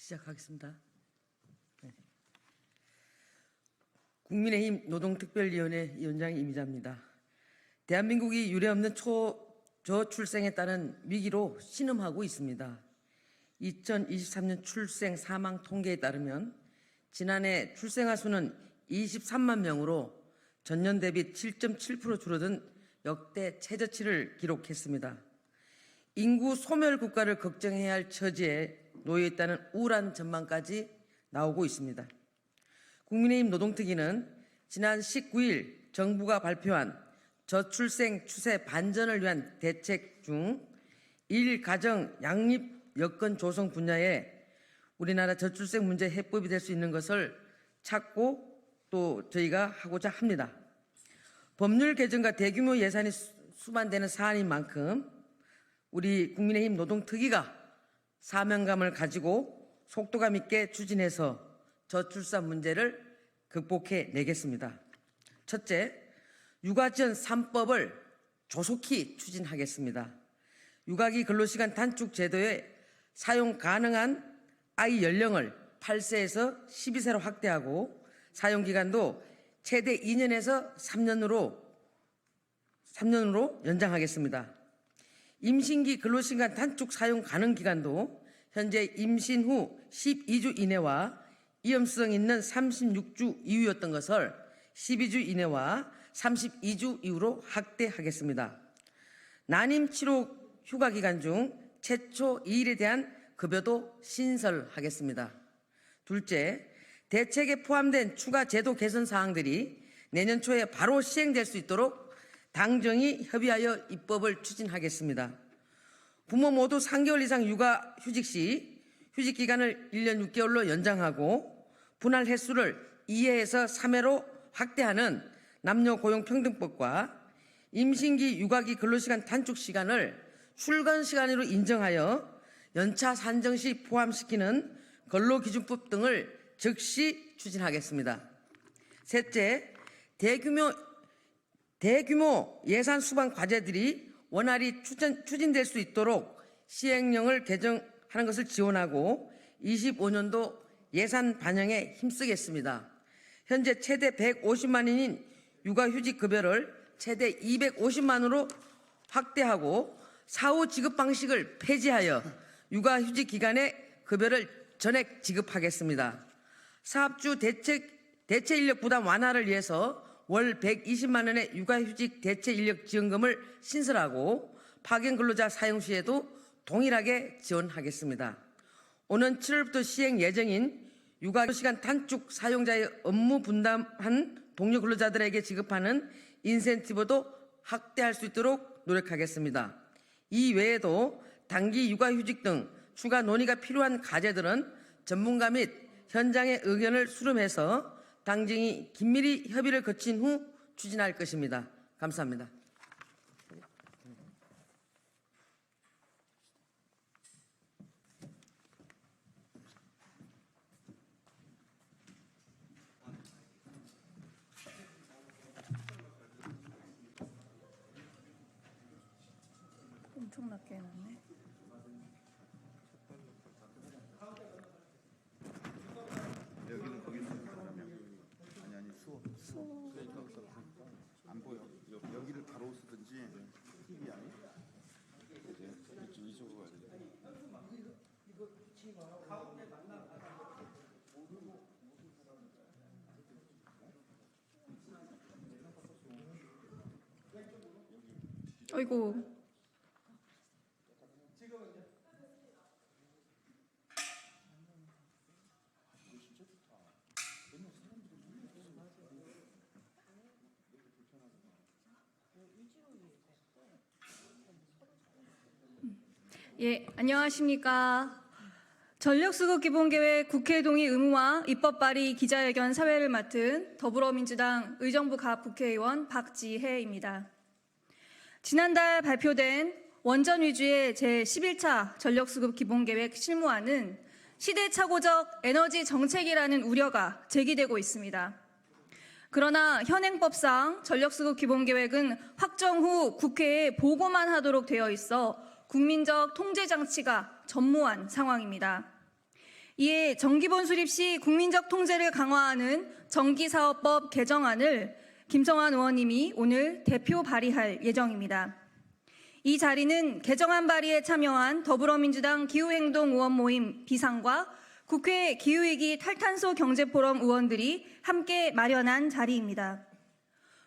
시작하겠습니다. 국민의힘 노동특별위원회 위원장 이미자입니다. 대한민국이 유례없는 저출생에 따른 위기로 신음하고 있습니다. 2023년 출생 사망 통계에 따르면 지난해 출생아 수는 23만 명으로 전년 대비 7.7% 줄어든 역대 최저치를 기록했습니다. 인구 소멸 국가를 걱정해야 할 처지에 놓여 있다는 우울한 전망까지 나오고 있습니다. 국민의힘 노동특위는 지난 19일 정부가 발표한 저출생 추세 반전을 위한 대책 중 일가정 양립 여건 조성 분야에 우리나라 저출생 문제 해법이 될 수 있는 것을 찾고 또 저희가 하고자 합니다. 법률 개정과 대규모 예산이 수반되는 사안인 만큼 우리 국민의힘 노동특위가 사명감을 가지고 속도감 있게 추진해서 저출산 문제를 극복해 내겠습니다. 첫째, 육아지원 3법을 조속히 추진하겠습니다. 육아기 근로시간 단축 제도에 사용 가능한 아이 연령을 8세에서 12세로 확대하고 사용기간도 최대 2년에서 3년으로 연장하겠습니다. 임신기 근로시간 단축 사용 가능 기간도 현재 임신 후 12주 이내와 위험성 있는 36주 이후였던 것을 12주 이내와 32주 이후로 확대하겠습니다. 난임 치료 휴가 기간 중 최초 2일에 대한 급여도 신설하겠습니다. 둘째, 대책에 포함된 추가 제도 개선 사항들이 내년 초에 바로 시행될 수 있도록 당정이 협의하여 입법을 추진하겠습니다. 부모 모두 3개월 이상 육아 휴직 시 휴직 기간을 1년 6개월로 연장하고 분할 횟수를 2회에서 3회로 확대하는 남녀고용평등법과 임신기 육아기 근로시간 단축 시간을 출근 시간으로 인정하여 연차 산정 시 포함시키는 근로기준법 등을 즉시 추진하겠습니다. 셋째, 대규모 예산 수반 과제들이 원활히 추진될 수 있도록 시행령을 개정하는 것을 지원하고 25년도 예산 반영에 힘쓰겠습니다. 현재 최대 150만 원인 육아휴직 급여를 최대 250만으로 확대하고 사후 지급 방식을 폐지하여 육아휴직 기간에 급여를 전액 지급하겠습니다. 사업주 대체 인력 부담 완화를 위해서 월 120만 원의 육아휴직 대체 인력 지원금을 신설하고 파견 근로자 사용 시에도 동일하게 지원하겠습니다. 오는 7월부터 시행 예정인 육아시간 단축 사용자의 업무 분담한 동료 근로자들에게 지급하는 인센티브도 확대할 수 있도록 노력하겠습니다. 이 외에도 단기 육아휴직 등 추가 논의가 필요한 과제들은 전문가 및 현장의 의견을 수렴해서 당정이 긴밀히 협의를 거친 후 추진할 것입니다. 감사합니다. 엄청나게 해놨네. 여기는 거기 아니 수업 안 보여. 여기를 바로 쓰든지 TV 아니? 이쪽으로 가야 돼. 어이구. 예, 안녕하십니까. 전력수급 기본계획 국회 동의 의무화 입법 발의 기자회견 사회를 맡은 더불어민주당 의정부 갑 국회의원 박지혜입니다. 지난달 발표된 원전 위주의 제11차 전력수급 기본계획 실무안은 시대착오적 에너지 정책이라는 우려가 제기되고 있습니다. 그러나 현행법상 전력수급 기본계획은 확정 후 국회에 보고만 하도록 되어 있어 국민적 통제장치가 전무한 상황입니다. 이에 전기본 수립 시 국민적 통제를 강화하는 전기사업법 개정안을 김성환 의원님이 오늘 대표 발의할 예정입니다. 이 자리는 개정안 발의에 참여한 더불어민주당 기후행동 의원 모임 비상과 국회 기후위기 탈탄소 경제포럼 의원들이 함께 마련한 자리입니다.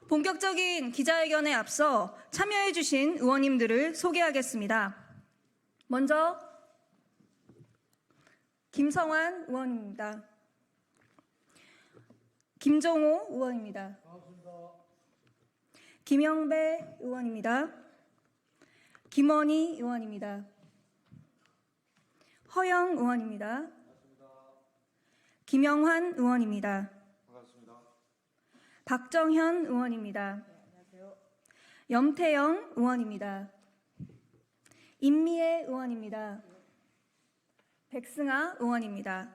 본격적인 기자회견에 앞서 참여해주신 의원님들을 소개하겠습니다. 먼저 김성환 의원입니다. 김종호 의원입니다. 김영배 의원입니다. 김원희 의원입니다. 허영 의원입니다. 김영환 의원입니다. 박정현 의원입니다. 염태영 의원입니다. 임미애 의원입니다. 백승아 의원입니다.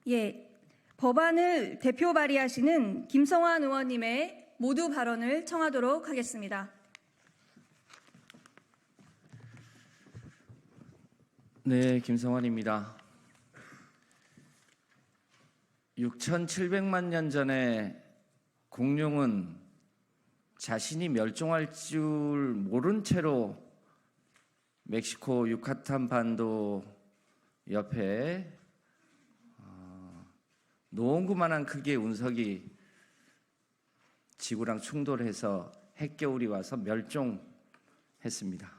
예, 법안을 대표 발의하시는 김성환 의원님의 모두 발언을 청하도록 하겠습니다. 네, 김성환입니다. 6,700만 년 전에 공룡은 자신이 멸종할 줄 모른 채로 멕시코 유카탄 반도 옆에 노원구만한 크기의 운석이 지구랑 충돌해서 핵겨울이 와서 멸종했습니다.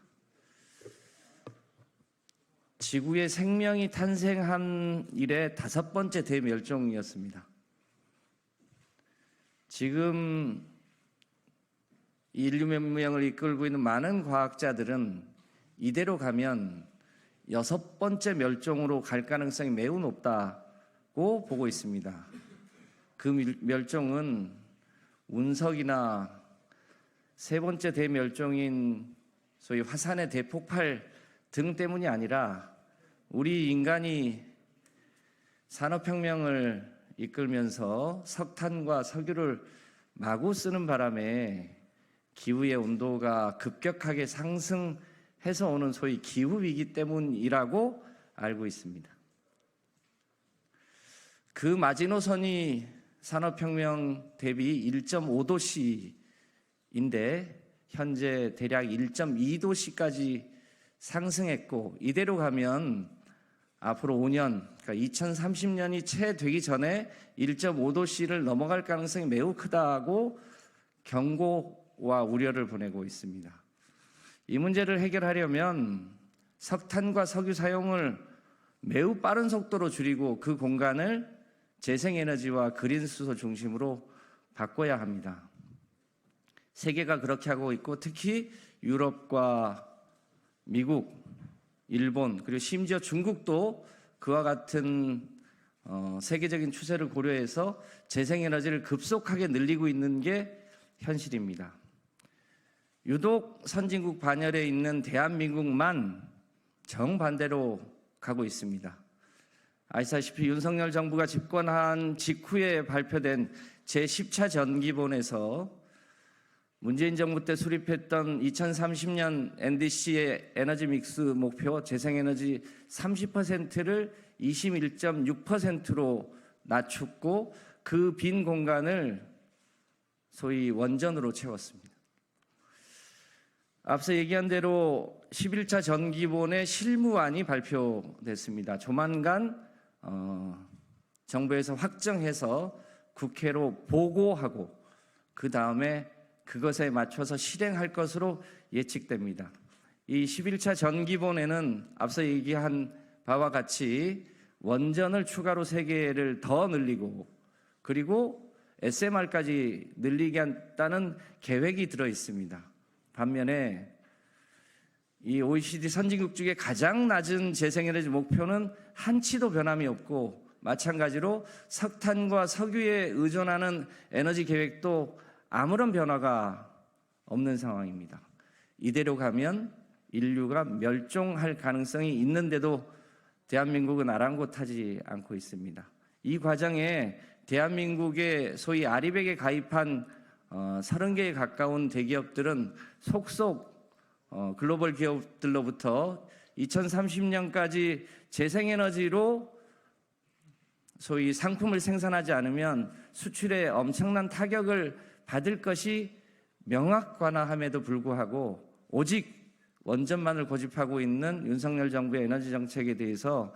지구에 생명이 탄생한 이래 5번째 대멸종이었습니다. 지금 인류 문명을 이끌고 있는 많은 과학자들은 이대로 가면 6번째 멸종으로 갈 가능성이 매우 높다고 보고 있습니다. 그 멸종은 운석이나 3번째 대멸종인 소위 화산의 대폭발 등 때문이 아니라 우리 인간이 산업혁명을 이끌면서 석탄과 석유를 마구 쓰는 바람에 기후의 온도가 급격하게 상승해서 오는 소위 기후위기 때문이라고 알고 있습니다. 그 마지노선이 산업혁명 대비 1.5도씨인데 현재 대략 1.2도씨까지 상승했고, 이대로 가면 앞으로 5년, 그러니까 2030년이 채 되기 전에 1.5도씨를 넘어갈 가능성이 매우 크다고 경고와 우려를 보내고 있습니다. 이 문제를 해결하려면 석탄과 석유 사용을 매우 빠른 속도로 줄이고 그 공간을 재생에너지와 그린수소 중심으로 바꿔야 합니다. 세계가 그렇게 하고 있고, 특히 유럽과 미국, 일본, 그리고 심지어 중국도 그와 같은 세계적인 추세를 고려해서 재생에너지를 급속하게 늘리고 있는 게 현실입니다. 유독 선진국 반열에 있는 대한민국만 정반대로 가고 있습니다. 아시다시피 윤석열 정부가 집권한 직후에 발표된 제10차 전기본에서 문재인 정부 때 수립했던 2030년 NDC의 에너지 믹스 목표 재생에너지 30%를 21.6%로 낮췄고 그 빈 공간을 소위 원전으로 채웠습니다. 앞서 얘기한 대로 11차 전기본의 실무안이 발표됐습니다. 조만간 정부에서 확정해서 국회로 보고하고 그 다음에 그것에 맞춰서 실행할 것으로 예측됩니다. 이 11차 전기본에는 앞서 얘기한 바와 같이 원전을 추가로 3개를 더 늘리고 그리고 SMR까지 늘리게 한다는 계획이 들어 있습니다. 반면에 이 OECD 선진국 중에 가장 낮은 재생에너지 목표는 한치도 변함이 없고, 마찬가지로 석탄과 석유에 의존하는 에너지 계획도 아무런 변화가 없는 상황입니다. 이대로 가면 인류가 멸종할 가능성이 있는데도 대한민국은 아랑곳하지 않고 있습니다. 이 과정에 대한민국의 소위 아리백에 가입한 30개에 가까운 대기업들은 속속 글로벌 기업들로부터 2030년까지 재생에너지로 소위 상품을 생산하지 않으면 수출에 엄청난 타격을 받을 것이 명확관화함에도 불구하고 오직 원전만을 고집하고 있는 윤석열 정부의 에너지 정책에 대해서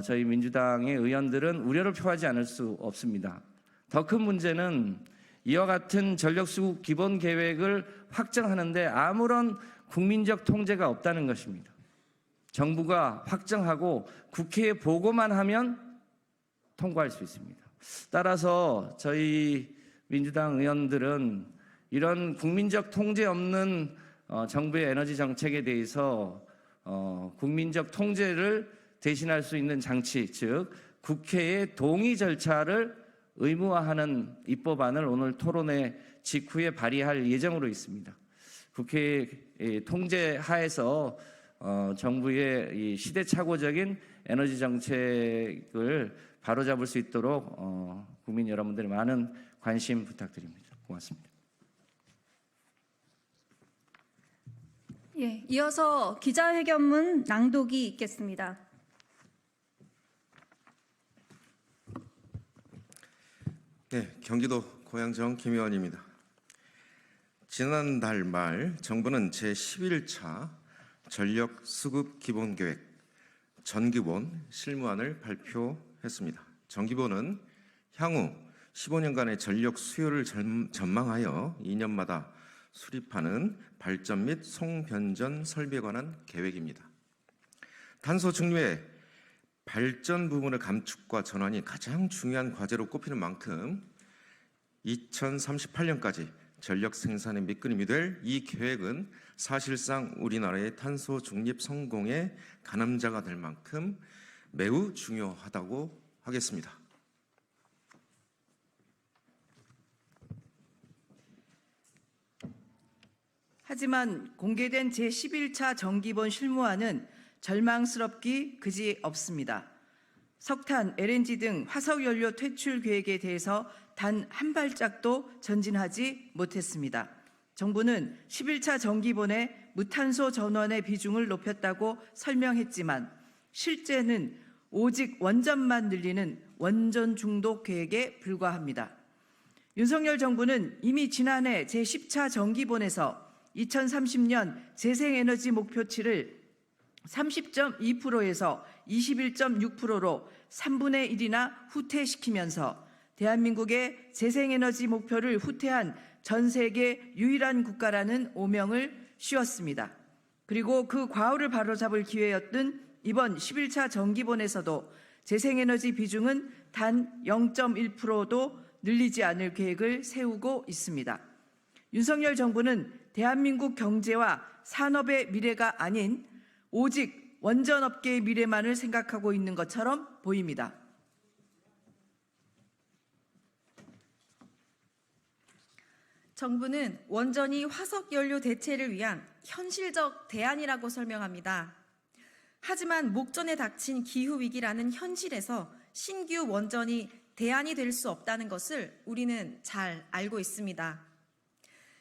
저희 민주당의 의원들은 우려를 표하지 않을 수 없습니다. 더 큰 문제는 이와 같은 전력수급 기본 계획을 확정하는데 아무런 국민적 통제가 없다는 것입니다. 정부가 확정하고 국회에 보고만 하면 통과할 수 있습니다. 따라서 저희 민주당 의원들은 이런 국민적 통제 없는 정부의 에너지 정책에 대해서 국민적 통제를 대신할 수 있는 장치, 즉 국회의 동의 절차를 의무화하는 입법안을 오늘 토론회 직후에 발의할 예정으로 있습니다. 국회 통제 하에서 정부의 이 시대착오적인 에너지 정책을 바로잡을 수 있도록 국민 여러분들의 많은 관심 부탁드립니다. 고맙습니다. 예, 이어서 기자회견문 낭독이 있겠습니다. 네, 경기도 고양정 김 의원입니다. 지난달 말 정부는 제11차 전력 수급 기본 계획 전기본 실무안을 발표했습니다. 전기본은 향후 15년간의 전력 수요를 전망하여 2년마다 수립하는 발전 및 송변전 설비에 관한 계획입니다. 탄소 중류의 발전 부분의 감축과 전환이 가장 중요한 과제로 꼽히는 만큼 2038년까지 전력 생산의 밑그림이 될 이 계획은 사실상 우리나라의 탄소 중립 성공의 가늠자가 될 만큼 매우 중요하다고 하겠습니다. 하지만 공개된 제11차 정기본 실무안은 절망스럽기 그지 없습니다. 석탄, LNG 등 화석연료 퇴출 계획에 대해서 단 한 발짝도 전진하지 못했습니다. 정부는 11차 정기본에 무탄소 전원의 비중을 높였다고 설명했지만 실제는 오직 원전만 늘리는 원전 중독 계획에 불과합니다. 윤석열 정부는 이미 지난해 제10차 정기본에서 2030년 재생에너지 목표치를 30.2%에서 21.6%로 3분의 1이나 후퇴시키면서 대한민국의 재생에너지 목표를 후퇴한 전 세계 유일한 국가라는 오명을 씌웠습니다. 그리고 그 과오를 바로잡을 기회였던 이번 11차 정기본에서도 재생에너지 비중은 단 0.1%도 늘리지 않을 계획을 세우고 있습니다. 윤석열 정부는 대한민국 경제와 산업의 미래가 아닌 오직 원전업계의 미래만을 생각하고 있는 것처럼 보입니다. 정부는 원전이 화석연료 대체를 위한 현실적 대안이라고 설명합니다. 하지만 목전에 닥친 기후위기라는 현실에서 신규 원전이 대안이 될 수 없다는 것을 우리는 잘 알고 있습니다.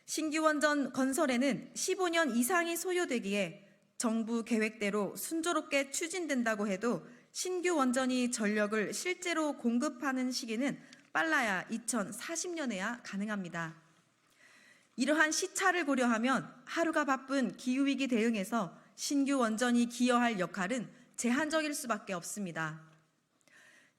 신규 원전 건설에는 15년 이상이 소요되기에 정부 계획대로 순조롭게 추진된다고 해도 신규 원전이 전력을 실제로 공급하는 시기는 빨라야 2040년에야 가능합니다. 이러한 시차를 고려하면 하루가 바쁜 기후위기 대응에서 신규 원전이 기여할 역할은 제한적일 수밖에 없습니다.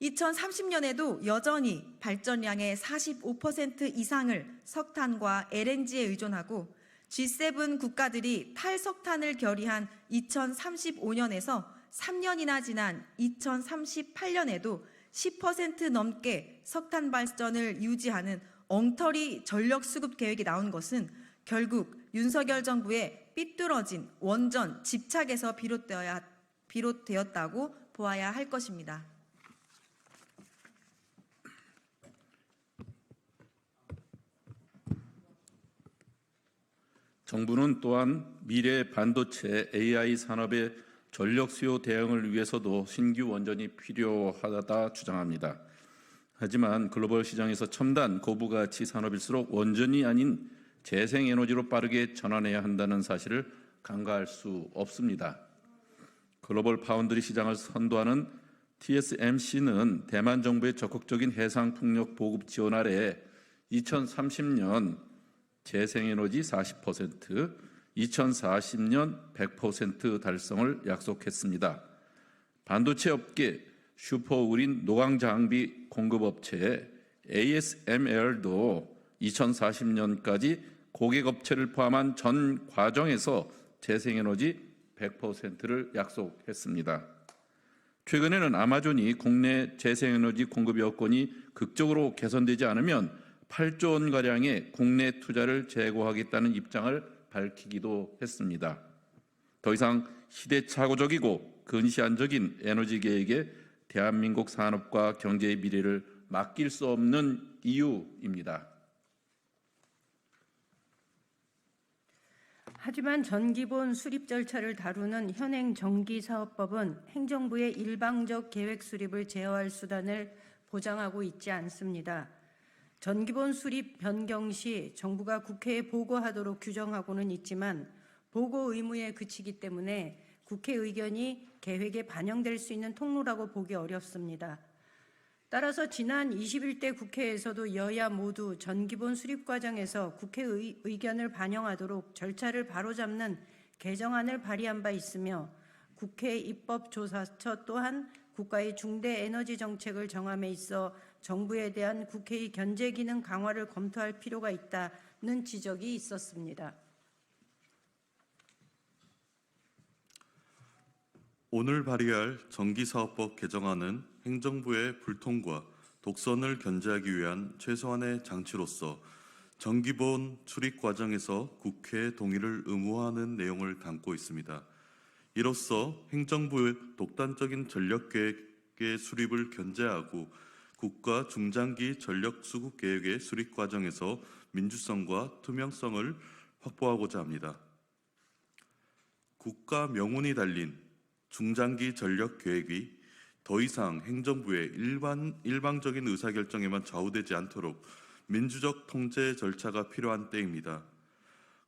2030년에도 여전히 발전량의 45% 이상을 석탄과 LNG에 의존하고 G7 국가들이 탈석탄을 결의한 2035년에서 3년이나 지난 2038년에도 10% 넘게 석탄 발전을 유지하는 엉터리 전력 수급 계획이 나온 것은 결국 윤석열 정부의 삐뚤어진 원전 집착에서 비롯되었다고 보아야 할 것입니다. 정부는 또한 미래 반도체 AI 산업의 전력 수요 대응을 위해서도 신규 원전이 필요하다 주장합니다. 하지만 글로벌 시장에서 첨단 고부가치 산업일수록 원전이 아닌 재생에너지로 빠르게 전환해야 한다는 사실을 간과할 수 없습니다. 글로벌 파운드리 시장을 선도하는 TSMC는 대만 정부의 적극적인 해상 풍력 보급 지원 아래 2030년 재생에너지 40%, 2040년 100% 달성을 약속했습니다. 반도체 업계 슈퍼우린 노광 장비 공급업체 ASML도 2040년까지 고객 업체를 포함한 전 과정에서 재생에너지 100%를 약속했습니다. 최근에는 아마존이 국내 재생에너지 공급 여건이 극적으로 개선되지 않으면 8조 원가량의 국내 투자를 재고하겠다는 입장을 밝히기도 했습니다. 더 이상 시대착오적이고 근시안적인 에너지 계획에 대한민국 산업과 경제의 미래를 맡길 수 없는 이유입니다. 하지만 전기본 수립 절차를 다루는 현행 전기사업법은 행정부의 일방적 계획 수립을 제어할 수단을 보장하고 있지 않습니다. 전기본 수립 변경 시 정부가 국회에 보고하도록 규정하고는 있지만 보고 의무에 그치기 때문에 국회 의견이 계획에 반영될 수 있는 통로라고 보기 어렵습니다. 따라서 지난 21대 국회에서도 여야 모두 전기본 수립 과정에서 국회 의견을 반영하도록 절차를 바로잡는 개정안을 발의한 바 있으며 국회 입법조사처 또한 국가의 중대 에너지 정책을 정함에 있어 정부에 대한 국회의 견제 기능 강화를 검토할 필요가 있다는 지적이 있었습니다. 오늘 발의할 전기사업법 개정안은 행정부의 불통과 독선을 견제하기 위한 최소한의 장치로서 전기본 수립 과정에서 국회 동의를 의무화하는 내용을 담고 있습니다. 이로써 행정부의 독단적인 전력계획의 수립을 견제하고 국가 중장기 전력 수급 계획의 수립 과정에서 민주성과 투명성을 확보하고자 합니다. 국가 명운이 달린 중장기 전력 계획이 더 이상 행정부의 일방적인 의사결정에만 좌우되지 않도록 민주적 통제 절차가 필요한 때입니다.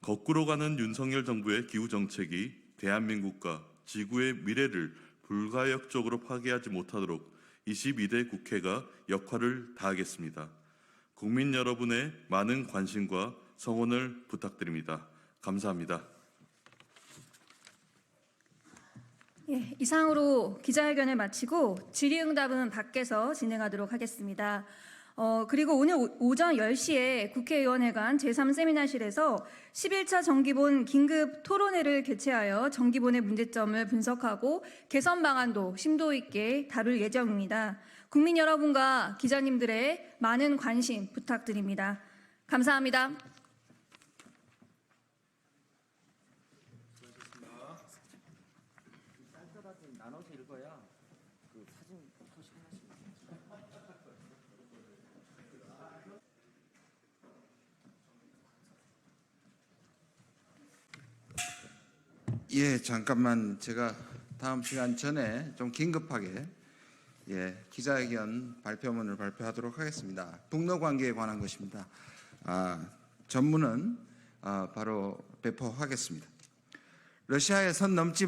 거꾸로 가는 윤석열 정부의 기후 정책이 대한민국과 지구의 미래를 불가역적으로 파괴하지 못하도록 22대 국회가 역할을 다하겠습니다. 국민 여러분의 많은 관심과 성원을 부탁드립니다. 감사합니다. 예, 이상으로 기자회견을 마치고 질의응답은 밖에서 진행하도록 하겠습니다. 그리고 오늘 오전 10시에 국회의원회관 제3세미나실에서 11차 정기본 긴급 토론회를 개최하여 정기본의 문제점을 분석하고 개선 방안도 심도 있게 다룰 예정입니다. 국민 여러분과 기자님들의 많은 관심 부탁드립니다. 감사합니다. 나눠서 읽어야 그 사진 표시 하나씩. 예, 잠깐만 제가 다음 시간 전에 좀 긴급하게 기자회견 발표문을 발표하도록 하겠습니다. 북러 관계에 관한 것입니다. 전문은 바로 배포하겠습니다. 러시아에 선 넘지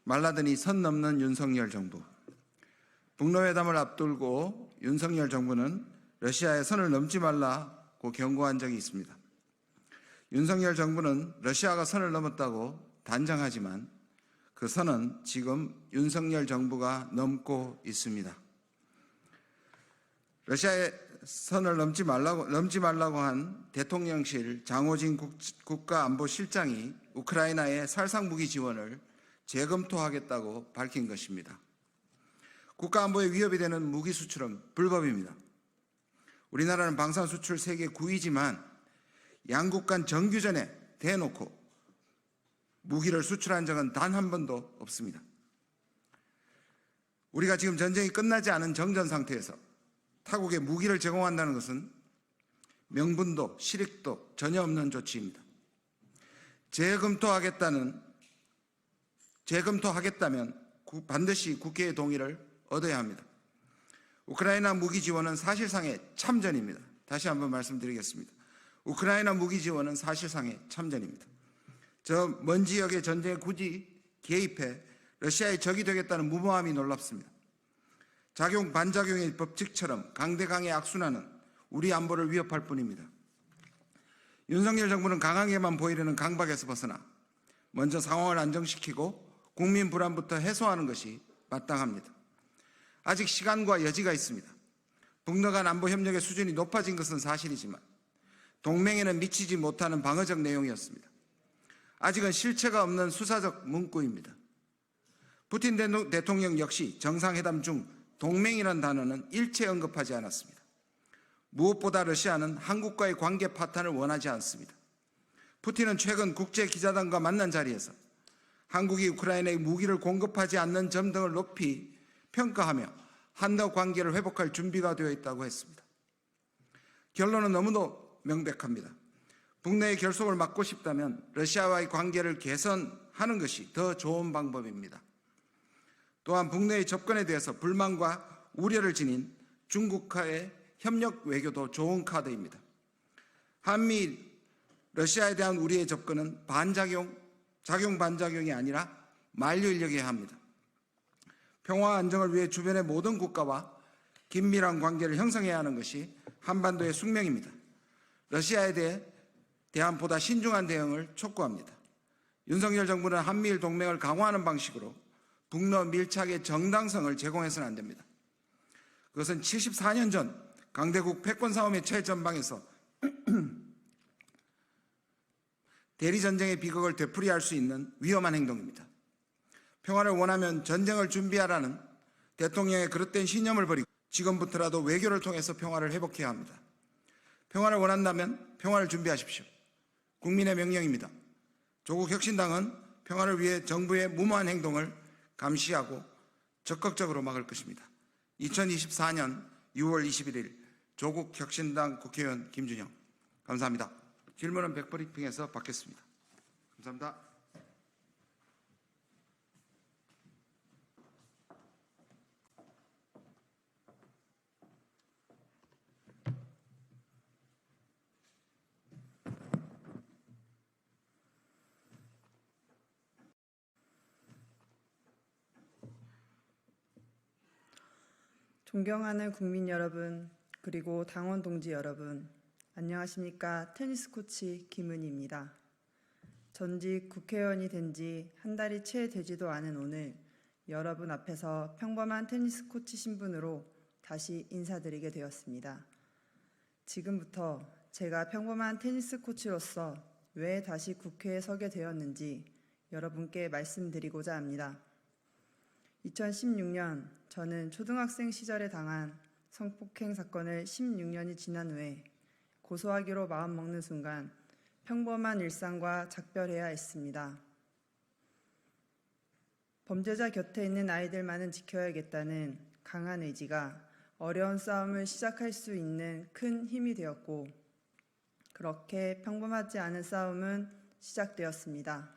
말라더니 선 넘는 윤석열 정부. 북러회담을 앞두고 윤석열 정부는 러시아에 선을 넘지 말라고 경고한 적이 있습니다. 윤석열 정부는 러시아가 선을 넘었다고 단정하지만 그 선은 지금 윤석열 정부가 넘고 있습니다. 러시아의 선을 넘지 말라고 한 대통령실 장호진 국가안보실장이 우크라이나의 살상무기 지원을 재검토하겠다고 밝힌 것입니다. 국가안보에 위협이 되는 무기 수출은 불법입니다. 우리나라는 방산 수출 세계 9위지만 양국 간 정규전에 대놓고 무기를 수출한 적은 단 한 번도 없습니다. 우리가 지금 전쟁이 끝나지 않은 정전 상태에서 타국에 무기를 제공한다는 것은 명분도 실익도 전혀 없는 조치입니다. 재검토하겠다면 반드시 국회의 동의를 얻어야 합니다. 우크라이나 무기 지원은 사실상의 참전입니다. 다시 한번 말씀드리겠습니다. 우크라이나 무기 지원은 사실상의 참전입니다. 저 먼 지역의 전쟁에 굳이 개입해 러시아의 적이 되겠다는 무모함이 놀랍습니다. 작용 반작용의 법칙처럼 강대강의 악순환은 우리 안보를 위협할 뿐입니다. 윤석열 정부는 강하게만 보이려는 강박에서 벗어나 먼저 상황을 안정시키고 국민 불안부터 해소하는 것이 마땅합니다. 아직 시간과 여지가 있습니다. 북러 간 안보 협력의 수준이 높아진 것은 사실이지만 동맹에는 미치지 못하는 방어적 내용이었습니다. 아직은 실체가 없는 수사적 문구입니다. 푸틴 대통령 역시 정상회담 중 동맹이라는 단어는 일체 언급하지 않았습니다. 무엇보다 러시아는 한국과의 관계 파탄을 원하지 않습니다. 푸틴은 최근 국제기자단과 만난 자리에서 한국이 우크라이나에 무기를 공급하지 않는 점 등을 높이 평가하며 한러 관계를 회복할 준비가 되어 있다고 했습니다. 결론은 너무도 명백합니다. 북내의 결속을 막고 싶다면 러시아와의 관계를 개선하는 것이 더 좋은 방법입니다. 또한 북내의 접근에 대해서 불만과 우려를 지닌 중국과의 협력 외교도 좋은 카드입니다. 한미 러시아에 대한 우리의 접근은 작용 반작용이 아니라 만류인력이어야 합니다. 평화와 안정을 위해 주변의 모든 국가와 긴밀한 관계를 형성해야 하는 것이 한반도의 숙명입니다. 러시아에 대한 보다 신중한 대응을 촉구합니다. 윤석열 정부는 한미일 동맹을 강화하는 방식으로 북러 밀착의 정당성을 제공해서는 안 됩니다. 그것은 74년 전 강대국 패권 싸움의 최전방에서 대리전쟁의 비극을 되풀이할 수 있는 위험한 행동입니다. 평화를 원하면 전쟁을 준비하라는 대통령의 그릇된 신념을 버리고 지금부터라도 외교를 통해서 평화를 회복해야 합니다. 평화를 원한다면 평화를 준비하십시오. 국민의 명령입니다. 조국 혁신당은 평화를 위해 정부의 무모한 행동을 감시하고 적극적으로 막을 것입니다. 2024년 6월 21일 조국 혁신당 국회의원 김준형. 감사합니다. 질문은 백브리핑에서 받겠습니다. 감사합니다. 존경하는 국민 여러분, 그리고 당원 동지 여러분, 안녕하십니까. 테니스 코치 김은희입니다. 전직 국회의원이 된 지 한 달이 채 되지도 않은 오늘 여러분 앞에서 평범한 테니스 코치 신분으로 다시 인사드리게 되었습니다. 지금부터 제가 평범한 테니스 코치로서 왜 다시 국회에 서게 되었는지 여러분께 말씀드리고자 합니다. 2016년 저는 초등학생 시절에 당한 성폭행 사건을 16년이 지난 후에 고소하기로 마음먹는 순간 평범한 일상과 작별해야 했습니다. 범죄자 곁에 있는 아이들만은 지켜야겠다는 강한 의지가 어려운 싸움을 시작할 수 있는 큰 힘이 되었고, 그렇게 평범하지 않은 싸움은 시작되었습니다.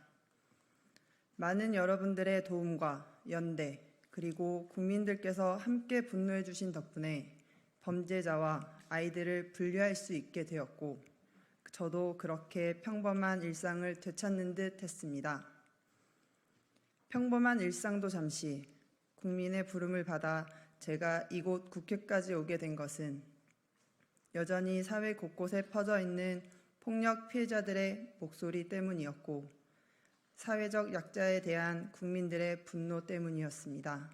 많은 여러분들의 도움과 연대, 그리고 국민들께서 함께 분노해 주신 덕분에 범죄자와 아이들을 분리할 수 있게 되었고, 저도 그렇게 평범한 일상을 되찾는 듯 했습니다. 평범한 일상도 잠시 국민의 부름을 받아 제가 이곳 국회까지 오게 된 것은 여전히 사회 곳곳에 퍼져 있는 폭력 피해자들의 목소리 때문이었고, 사회적 약자에 대한 국민들의 분노 때문이었습니다.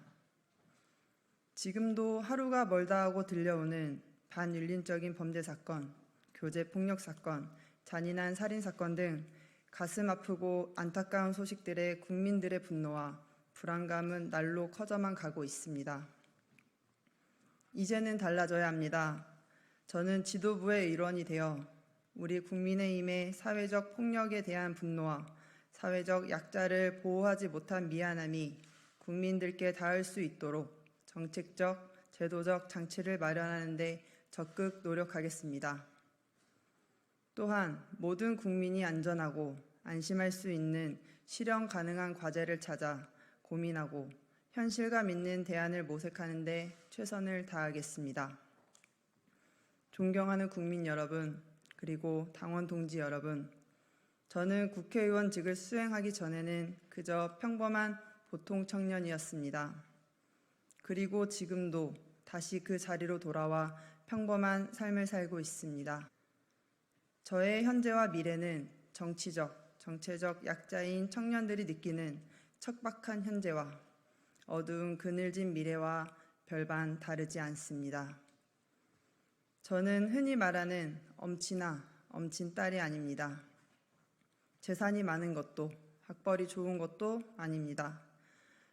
지금도 하루가 멀다 하고 들려오는 반윤리적인 범죄 사건, 교제 폭력 사건, 잔인한 살인 사건 등 가슴 아프고 안타까운 소식들에 국민들의 분노와 불안감은 날로 커져만 가고 있습니다. 이제는 달라져야 합니다. 저는 지도부의 일원이 되어 우리 국민의힘의 사회적 폭력에 대한 분노와 사회적 약자를 보호하지 못한 미안함이 국민들께 닿을 수 있도록 정책적, 제도적 장치를 마련하는 데 적극 노력하겠습니다. 또한 모든 국민이 안전하고 안심할 수 있는 실현 가능한 과제를 찾아 고민하고 현실감 있는 대안을 모색하는 데 최선을 다하겠습니다. 존경하는 국민 여러분, 그리고 당원 동지 여러분, 저는 국회의원직을 수행하기 전에는 그저 평범한 보통 청년이었습니다. 그리고 지금도 다시 그 자리로 돌아와 평범한 삶을 살고 있습니다. 저의 현재와 미래는 정치적, 정체적 약자인 청년들이 느끼는 척박한 현재와 어두운 그늘진 미래와 별반 다르지 않습니다. 저는 흔히 말하는 엄친아, 엄친딸이 아닙니다. 재산이 많은 것도, 학벌이 좋은 것도 아닙니다.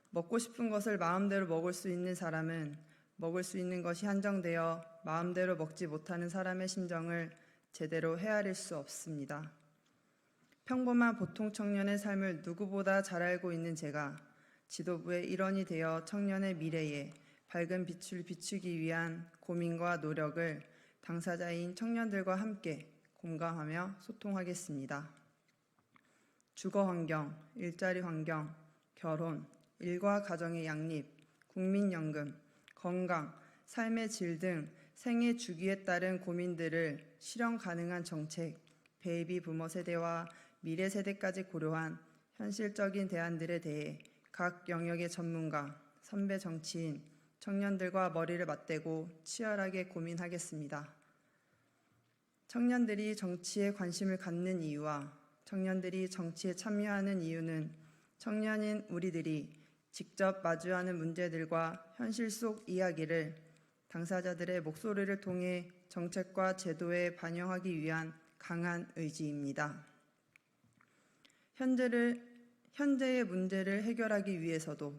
먹고 싶은 것을 마음대로 먹을 수 있는 사람은 먹을 수 있는 것이 한정되어 마음대로 먹지 못하는 사람의 심정을 제대로 헤아릴 수 없습니다. 평범한 보통 청년의 삶을 누구보다 잘 알고 있는 제가 지도부의 일원이 되어 청년의 미래에 밝은 빛을 비추기 위한 고민과 노력을 당사자인 청년들과 함께 공감하며 소통하겠습니다. 주거 환경, 일자리 환경, 결혼, 일과 가정의 양립, 국민연금, 건강, 삶의 질 등 생애 주기에 따른 고민들을 실현 가능한 정책, 베이비 부머 세대와 미래 세대까지 고려한 현실적인 대안들에 대해 각 영역의 전문가, 선배 정치인, 청년들과 머리를 맞대고 치열하게 고민하겠습니다. 청년들이 정치에 관심을 갖는 이유와 청년들이 정치에 참여하는 이유는 청년인 우리들이 직접 마주하는 문제들과 현실 속 이야기를 당사자들의 목소리를 통해 정책과 제도에 반영하기 위한 강한 의지입니다. 현재의 문제를 해결하기 위해서도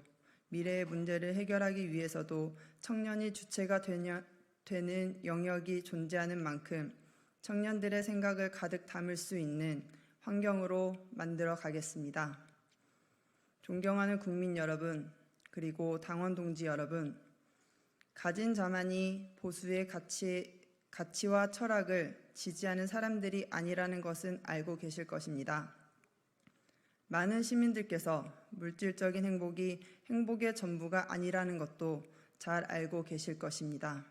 미래의 문제를 해결하기 위해서도 청년이 주체가 되는 영역이 존재하는 만큼 청년들의 생각을 가득 담을 수 있는 환경으로 만들어 가겠습니다. 존경하는 국민 여러분, 그리고 당원 동지 여러분, 가진 자만이 보수의 가치와 철학을 지지하는 사람들이 아니라는 것은 알고 계실 것입니다. 많은 시민들께서 물질적인 행복이 행복의 전부가 아니라는 것도 잘 알고 계실 것입니다.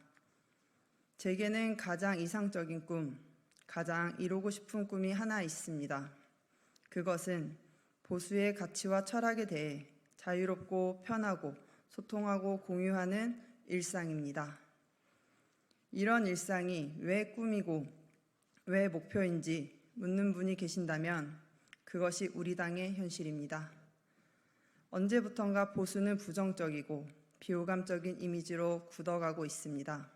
제게는 가장 이상적인 꿈, 가장 이루고 싶은 꿈이 하나 있습니다. 그것은 보수의 가치와 철학에 대해 자유롭고 편하고 소통하고 공유하는 일상입니다. 이런 일상이 왜 꿈이고 왜 목표인지 묻는 분이 계신다면 그것이 우리 당의 현실입니다. 언제부턴가 보수는 부정적이고 비호감적인 이미지로 굳어가고 있습니다.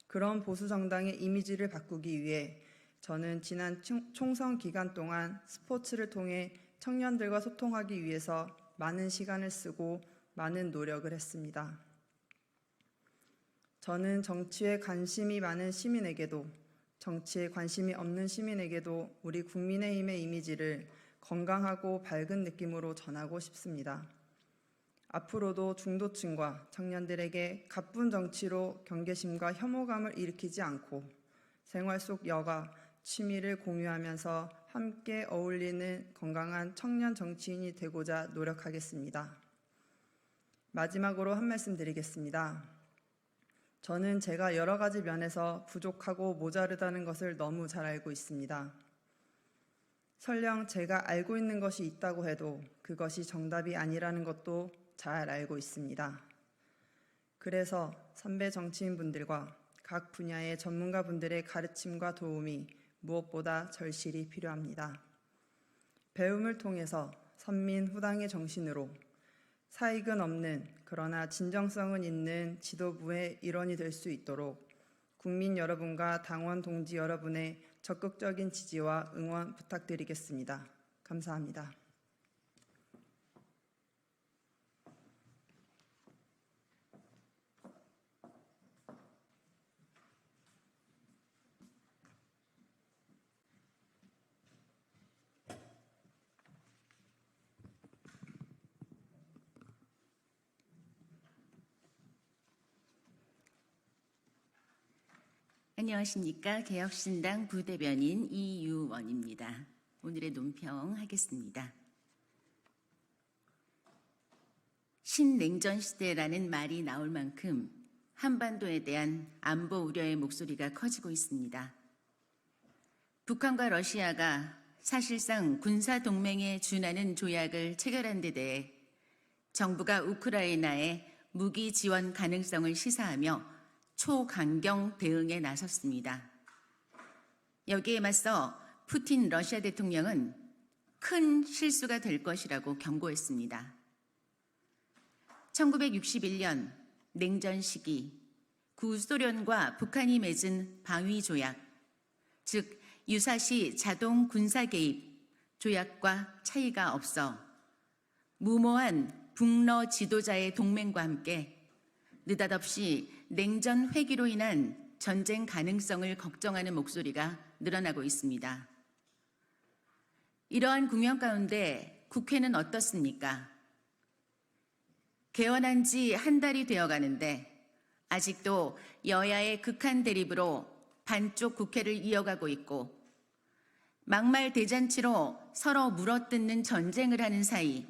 그런 보수 정당의 이미지를 바꾸기 위해 저는 지난 총선 기간 동안 스포츠를 통해 청년들과 소통하기 위해서 많은 시간을 쓰고 많은 노력을 했습니다. 저는 정치에 관심이 많은 시민에게도 정치에 관심이 없는 시민에게도 우리 국민의힘의 이미지를 건강하고 밝은 느낌으로 전하고 싶습니다. 앞으로도 중도층과 청년들에게 가쁜 정치로 경계심과 혐오감을 일으키지 않고 생활 속 여가, 취미를 공유하면서 함께 어울리는 건강한 청년 정치인이 되고자 노력하겠습니다. 마지막으로 한 말씀 드리겠습니다. 저는 제가 여러 가지 면에서 부족하고 모자르다는 것을 너무 잘 알고 있습니다. 설령 제가 알고 있는 것이 있다고 해도 그것이 정답이 아니라는 것도 잘 알고 있습니다. 그래서 선배 정치인분들과 각 분야의 전문가분들의 가르침과 도움이 무엇보다 절실히 필요합니다. 배움을 통해서 선민 후당의 정신으로 사익은 없는 그러나 진정성은 있는 지도부의 일원이 될 수 있도록 국민 여러분과 당원 동지 여러분의 적극적인 지지와 응원 부탁드리겠습니다. 감사합니다. 안녕하십니까. 개혁신당 부대변인 이유원입니다. 오늘의 논평 하겠습니다. 신냉전 시대라는 말이 나올 만큼 한반도에 대한 안보 우려의 목소리가 커지고 있습니다. 북한과 러시아가 사실상 군사동맹에 준하는 조약을 체결한 데 대해 정부가 우크라이나에 무기 지원 가능성을 시사하며 초강경 대응에 나섰습니다. 여기에 맞서 푸틴 러시아 대통령은 큰 실수가 될 것이라고 경고했습니다. 1961년 냉전 시기 구소련과 북한이 맺은 방위 조약, 즉 유사시 자동 군사 개입 조약과 차이가 없어 무모한 북러 지도자의 동맹과 함께 느닷없이 냉전 회기로 인한 전쟁 가능성을 걱정하는 목소리가 늘어나고 있습니다. 이러한 국면 가운데 국회는 어떻습니까? 개원한 지 한 달이 되어 가는데 아직도 여야의 극한 대립으로 반쪽 국회를 이어가고 있고 막말 대잔치로 서로 물어뜯는 전쟁을 하는 사이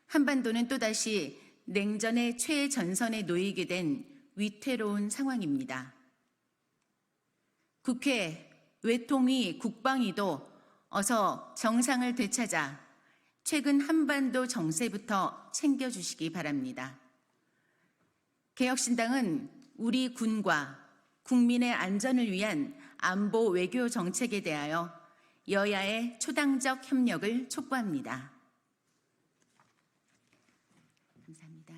한반도는 또다시 냉전의 최전선에 놓이게 된 위태로운 상황입니다. 국회, 외통위, 국방위도 어서 정상을 되찾아 최근 한반도 정세부터 챙겨주시기 바랍니다. 개혁신당은 우리 군과 국민의 안전을 위한 안보 외교 정책에 대하여 여야의 초당적 협력을 촉구합니다. 감사합니다.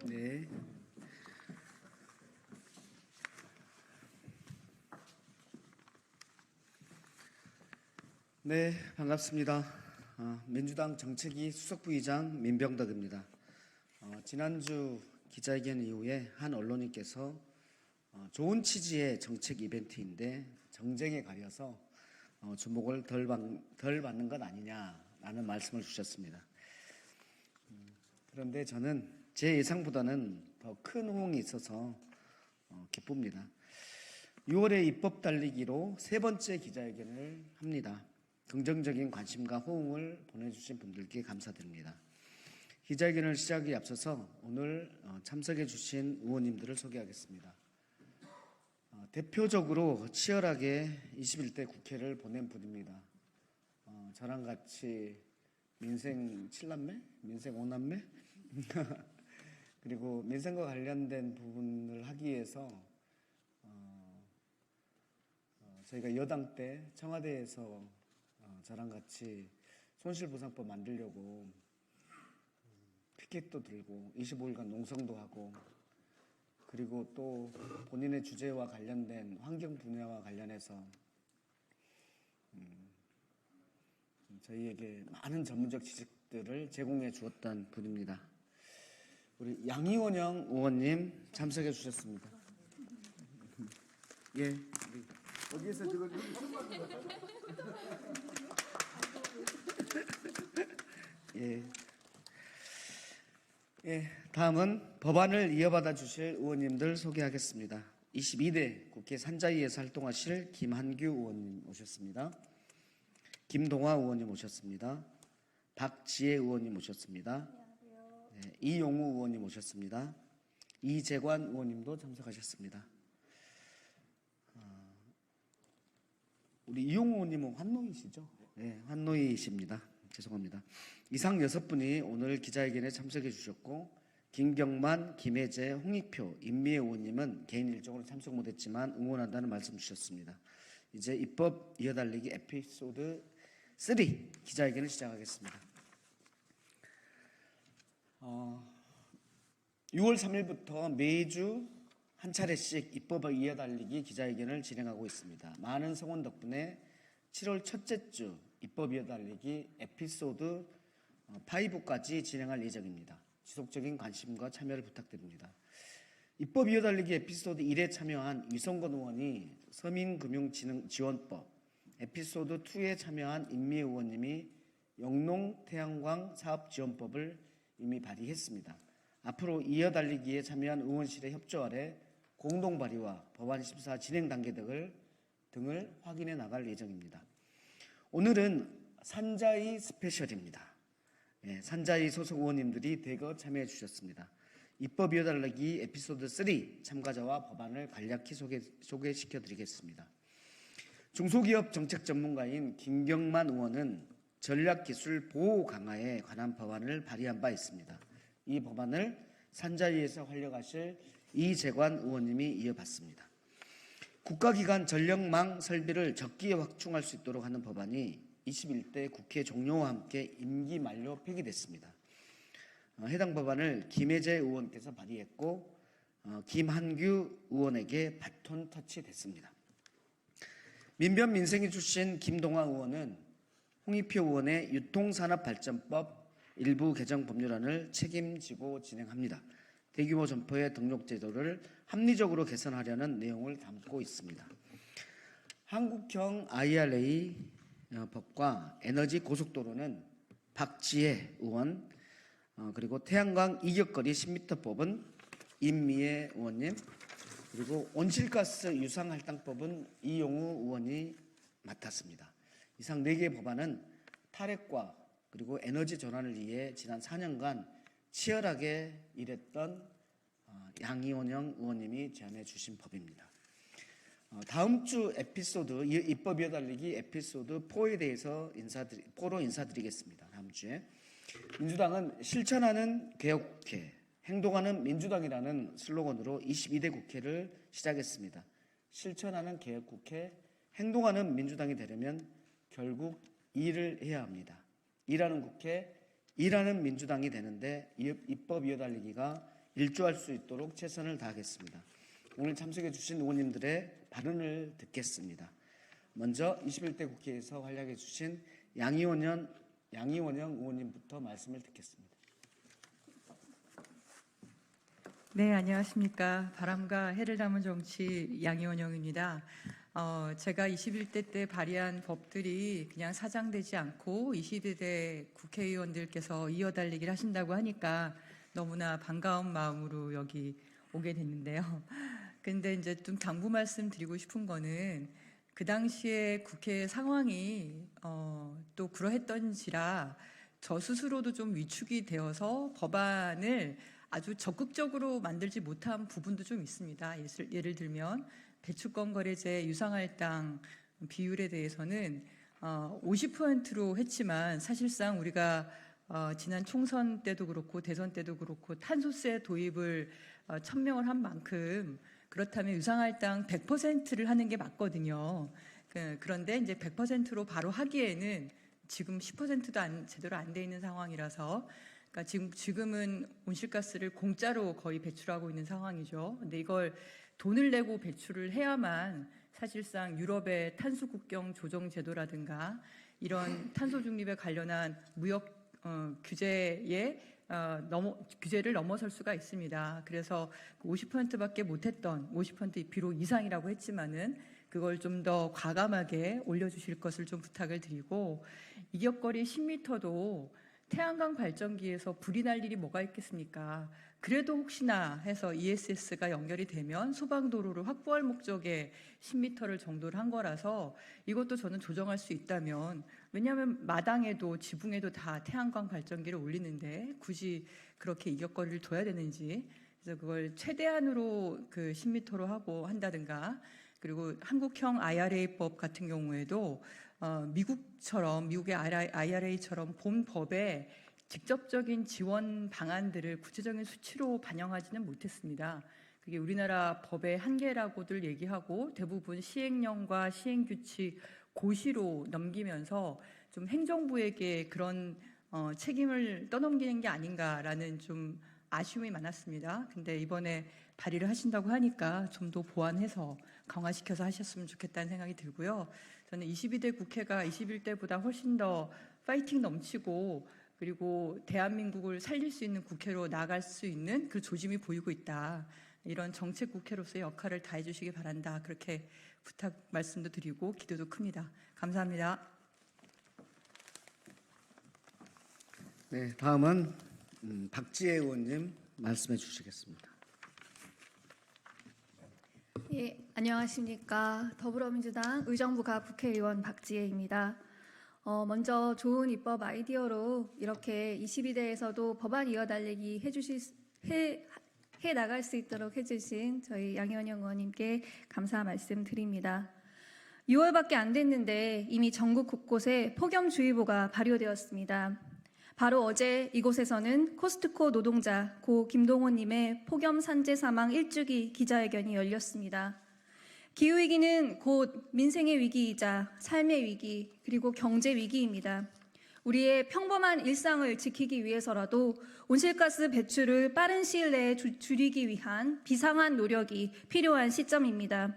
네. 네, 반갑습니다. 민주당 정책위 수석부의장 민병덕입니다. 지난주 기자회견 이후에 한 언론인께서 좋은 취지의 정책 이벤트인데 정쟁에 가려서 주목을 덜 받는 것 아니냐라는 말씀을 주셨습니다. 그런데 저는 제 예상보다는 더 큰 호응이 있어서 기쁩니다. 6월에 입법 달리기로 세 번째 기자회견을 합니다. 긍정적인 관심과 호응을 보내주신 분들께 감사드립니다. 기자회견을 시작에 앞서서 오늘 참석해 주신 의원님들을 소개하겠습니다. 대표적으로 치열하게 21대 국회를 보낸 분입니다. 저랑 같이 민생 7남매? 민생 5남매? 그리고 민생과 관련된 부분을 하기 위해서 저희가 여당 때 청와대에서 저랑 같이 손실보상법 만들려고 피켓도 들고 25일간 농성도 하고 그리고 또 본인의 주제와 관련된 환경 분야와 관련해서 저희에게 많은 전문적 지식들을 제공해 주었던 분입니다. 우리 양이원영 의원님 참석해 주셨습니다. 예, 어디에서 그걸 다음은 법안을 이어받아 주실 의원님들 소개하겠습니다. 22대 국회 산자위에서 활동하실 김한규 의원님 오셨습니다. 김동화 의원님 오셨습니다. 박지혜 의원님 오셨습니다. 네, 이용우 의원님 오셨습니다. 이재관 의원님도 참석하셨습니다. 우리 이용우 의원님은 환노이시죠? 네, 환노이십니다. 죄송합니다. 이상 6분이 오늘 기자회견에 참석해 주셨고 김경만, 김혜재, 홍익표, 임미애 의원님은 개인 일정으로 참석 못했지만 응원한다는 말씀 주셨습니다. 이제 입법 이어달리기 에피소드 3 기자회견을 시작하겠습니다. 6월 3일부터 매주 한 차례씩 입법을 이어달리기 기자회견을 진행하고 있습니다. 많은 성원 덕분에 7월 첫째 주 입법 이어달리기 에피소드 5까지 진행할 예정입니다. 지속적인 관심과 참여를 부탁드립니다. 입법 이어달리기 에피소드 1에 참여한 위성건 의원이 서민금융지원법, 에피소드 2에 참여한 임미애 의원님이 영농 태양광 사업지원법을 이미 발의했습니다. 앞으로 이어달리기에 참여한 의원실의 협조 아래 공동 발의와 법안 심사 진행 단계 등을 확인해 나갈 예정입니다. 오늘은 산자위 스페셜입니다. 산자위 소속 의원님들이 대거 참여해 주셨습니다. 입법 이어달라기 에피소드 3 참가자와 법안을 간략히 소개시켜 드리겠습니다. 중소기업 정책 전문가인 김경만 의원은 전략기술 보호 강화에 관한 법안을 발의한 바 있습니다. 이 법안을 산자위에서 활력하실 이재관 의원님이 이어받습니다. 국가기관 전력망 설비를 적기에 확충할 수 있도록 하는 법안이 21대 국회 종료와 함께 임기 만료 폐기됐습니다. 해당 법안을 김혜재 의원께서 발의했고 김한규 의원에게 바톤 터치됐습니다. 민변 민생위 출신 김동화 의원은 홍익표 의원의 유통산업발전법 일부 개정 법률안을 책임지고 진행합니다. 대규모 점포의 등록 제도를 합리적으로 개선하려는 내용을 담고 있습니다. 한국형 IRA 법과 에너지 고속도로는 박지혜 의원, 그리고 태양광 이격거리 10m법은 임미애 의원님, 그리고 온실가스 유상할당법은 이용우 의원이 맡았습니다. 이상 4개의 법안은 탈핵과 그리고 에너지 전환을 위해 지난 4년간 치열하게 일했던 양이원영 의원님이 제안해 주신 법입니다. 다음 주 에피소드 입법 이어달리기 에피소드 4에 대해서 인사드리겠습니다. 다음 주에 민주당은 실천하는 개혁국회, 행동하는 민주당이라는 슬로건으로 22대 국회를 시작했습니다. 실천하는 개혁국회, 행동하는 민주당이 되려면 결국 일을 해야 합니다. 일하는 국회, 일하는 민주당이 되는데 입법 이어달리기가 일조할 수 있도록 최선을 다하겠습니다. 오늘 참석해 주신 의원님들의 발언을 듣겠습니다. 먼저 21대 국회에서 활약해 주신 양이원영 의원님부터 말씀을 듣겠습니다. 네, 안녕하십니까. 바람과 해를 담은 정치 양이원영입니다. 제가 21대 때 발의한 법들이 그냥 사장되지 않고 22대 국회의원들께서 이어달리기를 하신다고 하니까 너무나 반가운 마음으로 여기 오게 됐는데요. 근데 이제 좀 당부 말씀 드리고 싶은 거는 그 당시에 국회 상황이 또 그러했던지라 저 스스로도 좀 위축이 되어서 법안을 아주 적극적으로 만들지 못한 부분도 좀 있습니다. 예를 들면 배추권 거래제 유상할당 비율에 대해서는 50%로 했지만 사실상 우리가 지난 총선 때도 그렇고 대선 때도 그렇고 탄소세 도입을 천명을 한 만큼 그렇다면 유상할당 100%를 하는 게 맞거든요. 그런데 이제 100%로 바로 하기에는 지금 10%도 제대로 안 돼 있는 상황이라서 그러니까 지금은 온실가스를 공짜로 거의 배출하고 있는 상황이죠. 근데 이걸 돈을 내고 배출을 해야만 사실상 유럽의 탄소 국경 조정 제도라든가 이런 탄소 중립에 관련한 무역 규제를 넘어설 수가 있습니다. 그래서 50%밖에 못했던 50% 비록 이상이라고 했지만은 그걸 좀 더 과감하게 올려주실 것을 좀 부탁을 드리고 이격거리 10m도 태양광 발전기에서 불이 날 일이 뭐가 있겠습니까? 그래도 혹시나 해서 ESS가 연결이 되면 소방도로를 확보할 목적에 10m를 정도를 한 거라서 이것도 저는 조정할 수 있다면 왜냐하면 마당에도 지붕에도 다 태양광 발전기를 올리는데 굳이 그렇게 이격거리를 둬야 되는지 그래서 그걸 최대한으로 그 10m로 하고 한다든가 그리고 한국형 IRA법 같은 경우에도 미국의 IRA처럼 본 법에 직접적인 지원 방안들을 구체적인 수치로 반영하지는 못했습니다. 그게 우리나라 법의 한계라고들 얘기하고 대부분 시행령과 시행규칙 고시로 넘기면서 좀 행정부에게 그런 책임을 떠넘기는 게 아닌가라는 좀 아쉬움이 많았습니다. 근데 이번에 발의를 하신다고 하니까 좀 더 보완해서 강화시켜서 하셨으면 좋겠다는 생각이 들고요. 저는 22대 국회가 21대보다 훨씬 더 파이팅 넘치고 그리고 대한민국을 살릴 수 있는 국회로 나아갈 수 있는 그 조짐이 보이고 있다. 이런 정책 국회로서의 역할을 다해 주시기 바란다. 그렇게 부탁 말씀도 드리고 기도도 큽니다. 감사합니다. 네, 다음은 박지혜 의원님 말씀해 주시겠습니다. 예, 안녕하십니까. 더불어민주당 의정부가 국회의원 박지혜입니다. 먼저 좋은 입법 아이디어로 이렇게 22대에서도 법안 이어달리기 해 나갈 수 있도록 해주신 저희 양현영 의원님께 감사 말씀드립니다. 6월밖에 안 됐는데 이미 전국 곳곳에 폭염주의보가 발효되었습니다. 바로 어제 이곳에서는 코스트코 노동자 고 김동호님의 폭염 산재 사망 1주기 기자회견이 열렸습니다. 기후위기는 곧 민생의 위기이자 삶의 위기 그리고 경제 위기입니다. 우리의 평범한 일상을 지키기 위해서라도 온실가스 배출을 빠른 시일 내에 줄이기 위한 비상한 노력이 필요한 시점입니다.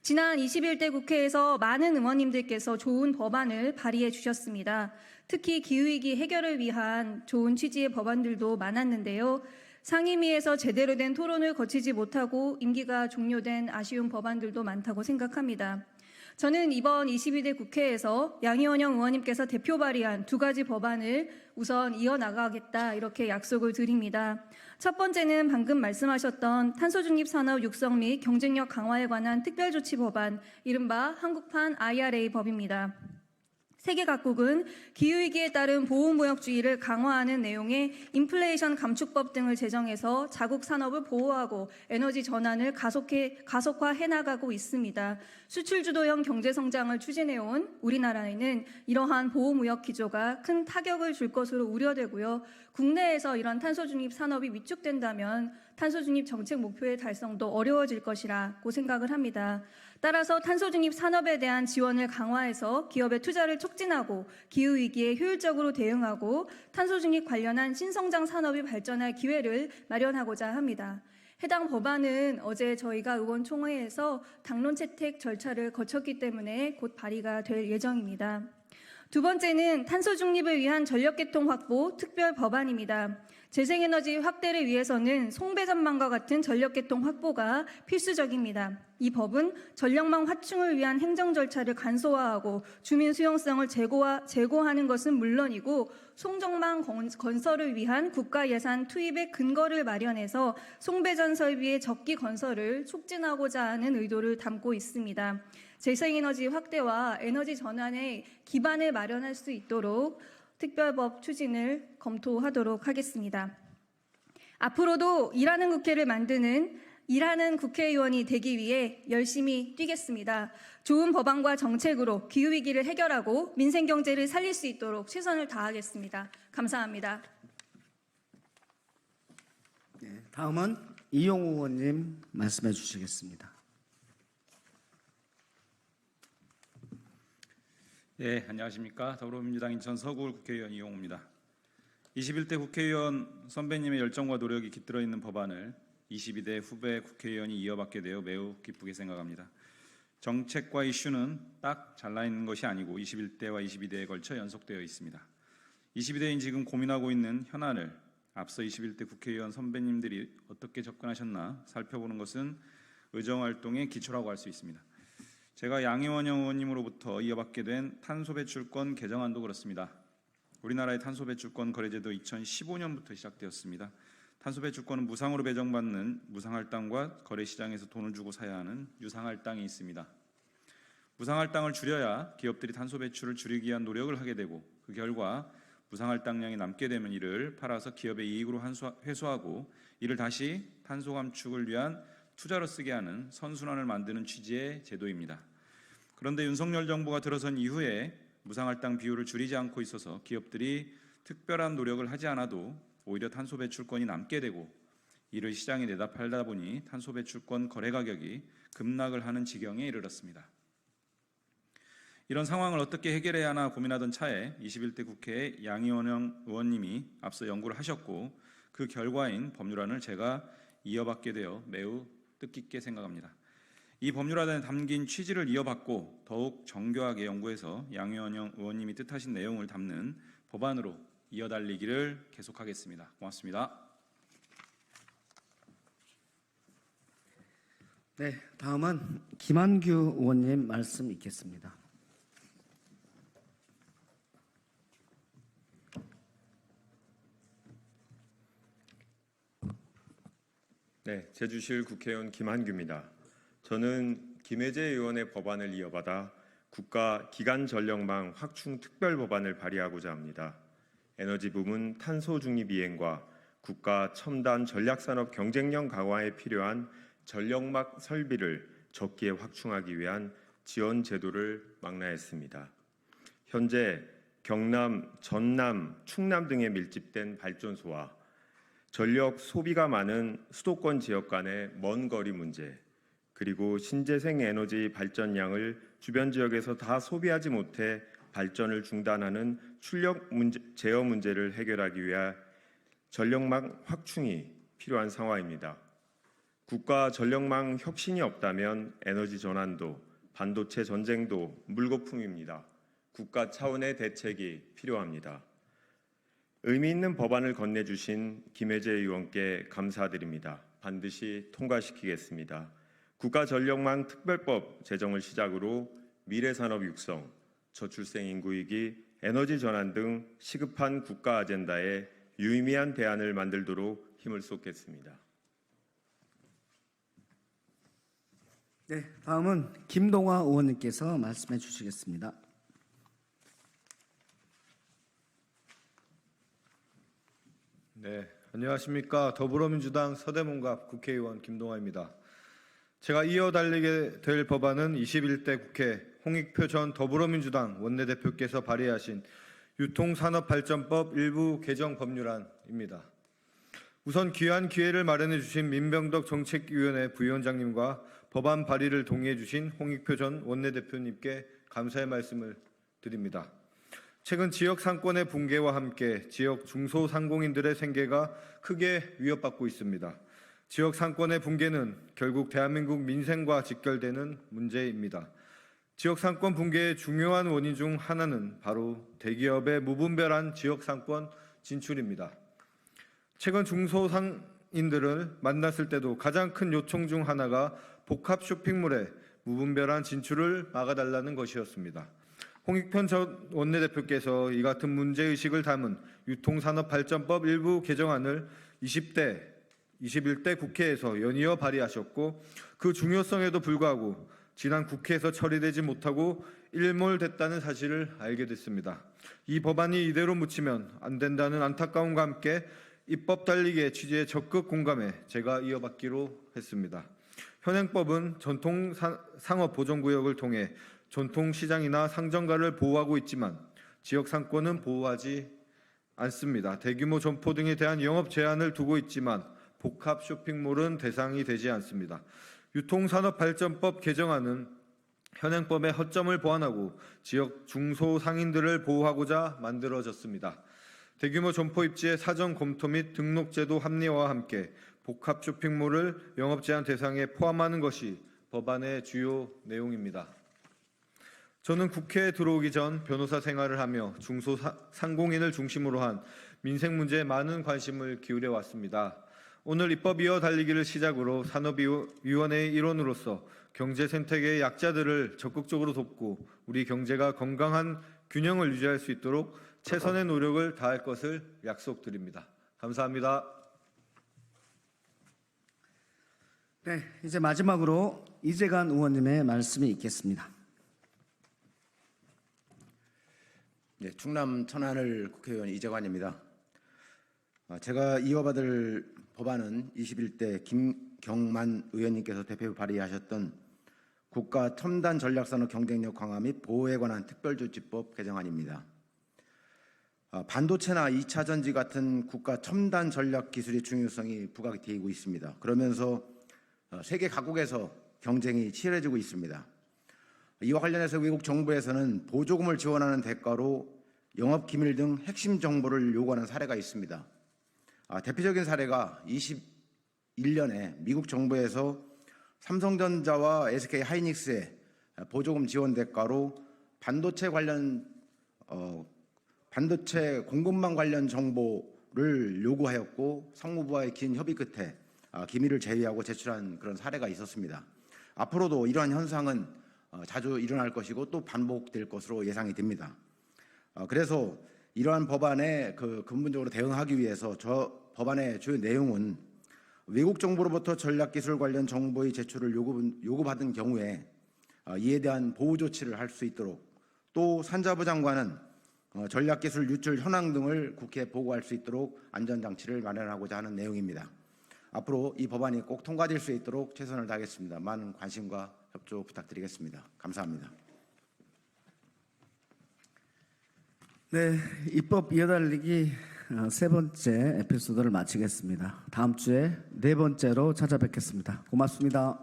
지난 21대 국회에서 많은 의원님들께서 좋은 법안을 발의해 주셨습니다. 특히 기후위기 해결을 위한 좋은 취지의 법안들도 많았는데요. 상임위에서 제대로 된 토론을 거치지 못하고 임기가 종료된 아쉬운 법안들도 많다고 생각합니다. 저는 이번 22대 국회에서 양희원영 의원님께서 대표 발의한 2가지 법안을 우선 이어나가겠다 이렇게 약속을 드립니다. 첫 번째는 방금 말씀하셨던 탄소중립 산업 육성 및 경쟁력 강화에 관한 특별조치 법안, 이른바 한국판 IRA 법입니다. 세계 각국은 기후위기에 따른 보호무역주의를 강화하는 내용의 인플레이션 감축법 등을 제정해서 자국 산업을 보호하고 에너지 전환을 가속화해 나가고 있습니다. 수출주도형 경제성장을 추진해온 우리나라에는 이러한 보호무역 기조가 큰 타격을 줄 것으로 우려되고요. 국내에서 이런 탄소중립 산업이 위축된다면 탄소중립 정책 목표의 달성도 어려워질 것이라고 생각을 합니다. 따라서 탄소중립 산업에 대한 지원을 강화해서 기업의 투자를 촉진하고 기후위기에 효율적으로 대응하고 탄소중립 관련한 신성장 산업이 발전할 기회를 마련하고자 합니다. 해당 법안은 어제 저희가 의원총회에서 당론 채택 절차를 거쳤기 때문에 곧 발의가 될 예정입니다. 두 번째는 탄소중립을 위한 전력계통 확보 특별 법안입니다. 재생에너지 확대를 위해서는 송배전망과 같은 전력계통 확보가 필수적입니다. 이 법은 전력망 확충을 위한 행정 절차를 간소화하고 주민 수용성을 제고하는 것은 물론이고 송정망 건설을 위한 국가 예산 투입의 근거를 마련해서 송배전 설비의 적기 건설을 촉진하고자 하는 의도를 담고 있습니다. 재생에너지 확대와 에너지 전환의 기반을 마련할 수 있도록 특별법 추진을 검토하도록 하겠습니다. 앞으로도 일하는 국회를 만드는 일하는 국회의원이 되기 위해 열심히 뛰겠습니다. 좋은 법안과 정책으로 기후위기를 해결하고 민생경제를 살릴 수 있도록 최선을 다하겠습니다. 감사합니다. 네, 다음은 이용우 의원님 말씀해 주시겠습니다. 네, 안녕하십니까. 더불어민주당 인천 서구울 국회의원 이용우입니다. 21대 국회의원 선배님의 열정과 노력이 깃들어 있는 법안을 22대 후배 국회의원이 이어받게 되어 매우 기쁘게 생각합니다. 정책과 이슈는 딱 잘라 있는 것이 아니고 21대와 22대에 걸쳐 연속되어 있습니다. 22대인 지금 고민하고 있는 현안을 앞서 21대 국회의원 선배님들이 어떻게 접근하셨나 살펴보는 것은 의정활동의 기초라고 할 수 있습니다. 제가 양희원영 의원님으로부터 이어받게 된 탄소배출권 개정안도 그렇습니다. 우리나라의 탄소배출권 거래제도 2015년부터 시작되었습니다. 탄소배출권은 무상으로 배정받는 무상할당과 거래시장에서 돈을 주고 사야 하는 유상할당이 있습니다. 무상할당을 줄여야 기업들이 탄소배출을 줄이기 위한 노력을 하게 되고 그 결과 무상할당량이 남게 되면 이를 팔아서 기업의 이익으로 회수하고 이를 다시 탄소 감축을 위한 투자로 쓰게 하는 선순환을 만드는 취지의 제도입니다. 그런데 윤석열 정부가 들어선 이후에 무상할당 비율을 줄이지 않고 있어서 기업들이 특별한 노력을 하지 않아도 오히려 탄소 배출권이 남게 되고 이를 시장에 내다 팔다 보니 탄소 배출권 거래 가격이 급락을 하는 지경에 이르렀습니다. 이런 상황을 어떻게 해결해야 하나 고민하던 차에 21대 국회에 양희원영 의원님이 앞서 연구를 하셨고 그 결과인 법률안을 제가 이어받게 되어 매우 뜻깊게 생각합니다. 이 법률안에 담긴 취지를 이어받고 더욱 정교하게 연구해서 양희원영 의원님이 뜻하신 내용을 담는 법안으로 이어달리기를 계속하겠습니다. 고맙습니다. 네, 다음은 김한규 의원님 말씀 있겠습니다. 네, 제주실 국회의원 김한규입니다. 저는 김혜재 의원의 법안을 이어받아 국가 기간 전력망 확충 특별 법안을 발의하고자 합니다. 에너지 부문 탄소 중립 이행과 국가 첨단 전략산업 경쟁력 강화에 필요한 전력망 설비를 적기에 확충하기 위한 지원 제도를 망라했습니다. 현재 경남, 전남, 충남 등에 밀집된 발전소와 전력 소비가 많은 수도권 지역 간의 먼 거리 문제, 그리고 신재생 에너지 발전량을 주변 지역에서 다 소비하지 못해 발전을 중단하는 출력 문제, 제어 문제를 해결하기 위해 전력망 확충이 필요한 상황입니다. 국가 전력망 혁신이 없다면 에너지 전환도, 반도체 전쟁도 물거품입니다. 국가 차원의 대책이 필요합니다. 의미 있는 법안을 건네주신 김혜재 의원께 감사드립니다. 반드시 통과시키겠습니다. 국가전력망 특별법 제정을 시작으로 미래산업 육성, 저출생 인구위기, 에너지 전환 등 시급한 국가 아젠다에 유의미한 대안을 만들도록 힘을 쏟겠습니다. 네, 다음은 김동화 의원님께서 말씀해 주시겠습니다. 네, 안녕하십니까. 더불어민주당 서대문갑 국회의원 김동화입니다. 제가 이어달리게 될 법안은 21대 국회 홍익표 전 더불어민주당 원내대표께서 발의하신 유통산업발전법 일부 개정 법률안입니다. 우선 귀한 기회를 마련해 주신 민병덕 정책위원회 부위원장님과 법안 발의를 동의해 주신 홍익표 전 원내대표님께 감사의 말씀을 드립니다. 최근 지역 상권의 붕괴와 함께 지역 중소상공인들의 생계가 크게 위협받고 있습니다. 지역 상권의 붕괴는 결국 대한민국 민생과 직결되는 문제입니다. 지역 상권 붕괴의 중요한 원인 중 하나는 바로 대기업의 무분별한 지역 상권 진출입니다. 최근 중소상인들을 만났을 때도 가장 큰 요청 중 하나가 복합 쇼핑몰의 무분별한 진출을 막아달라는 것이었습니다. 홍익표 전 원내대표께서 이 같은 문제의식을 담은 유통산업발전법 일부 개정안을 20대, 21대 국회에서 연이어 발의하셨고 그 중요성에도 불구하고 지난 국회에서 처리되지 못하고 일몰됐다는 사실을 알게 됐습니다. 이 법안이 이대로 묻히면 안 된다는 안타까움과 함께 입법 달리기의 취지에 적극 공감해 제가 이어받기로 했습니다. 현행법은 전통상업보존구역을 통해 전통시장이나 상점가를 보호하고 있지만 지역 상권은 보호하지 않습니다. 대규모 점포 등에 대한 영업 제한을 두고 있지만 복합 쇼핑몰은 대상이 되지 않습니다. 유통산업발전법 개정안은 현행법의 허점을 보완하고 지역 중소상인들을 보호하고자 만들어졌습니다. 대규모 점포 입지의 사전 검토 및 등록제도 합리화와 함께 복합 쇼핑몰을 영업 제한 대상에 포함하는 것이 법안의 주요 내용입니다. 저는 국회에 들어오기 전 변호사 생활을 하며 중소상공인을 중심으로 한 민생 문제에 많은 관심을 기울여 왔습니다. 오늘 입법 이어달리기를 시작으로 산업위원회의 일원으로서 경제 생태계의 약자들을 적극적으로 돕고 우리 경제가 건강한 균형을 유지할 수 있도록 최선의 노력을 다할 것을 약속드립니다. 감사합니다. 네, 이제 마지막으로 이재관 의원님의 말씀이 있겠습니다. 네, 충남 천안을 국회의원 이재관입니다. 제가 이어받을 법안은 21대 김경만 의원님께서 대표 발의하셨던 국가 첨단 전략산업 경쟁력 강화 및 보호에 관한 특별조치법 개정안입니다. 반도체나 2차 전지 같은 국가 첨단 전략 기술의 중요성이 부각되고 있습니다. 그러면서 세계 각국에서 경쟁이 치열해지고 있습니다. 이와 관련해서 외국 정부에서는 보조금을 지원하는 대가로 영업 기밀 등 핵심 정보를 요구하는 사례가 있습니다. 대표적인 사례가 21년에 미국 정부에서 삼성전자와 SK 하이닉스의 보조금 지원 대가로 반도체 공급망 관련 정보를 요구하였고 상무부와의 긴 협의 끝에 기밀을 제외하고 제출한 그런 사례가 있었습니다. 앞으로도 이러한 현상은 자주 일어날 것이고 또 반복될 것으로 예상이 됩니다. 그래서 이러한 법안에 근본적으로 대응하기 위해서 저 법안의 주요 내용은 외국 정부로부터 전략기술 관련 정보의 제출을 요구받은 경우에 이에 대한 보호 조치를 할 수 있도록, 또 산자부 장관은 전략기술 유출 현황 등을 국회에 보고할 수 있도록 안전장치를 마련하고자 하는 내용입니다. 앞으로 이 법안이 꼭 통과될 수 있도록 최선을 다하겠습니다. 많은 관심과 협조 부탁드리겠습니다. 감사합니다. 네, 입법 이어달리기 세 번째 에피소드를 마치겠습니다. 다음 주에 네 번째로 찾아뵙겠습니다. 고맙습니다.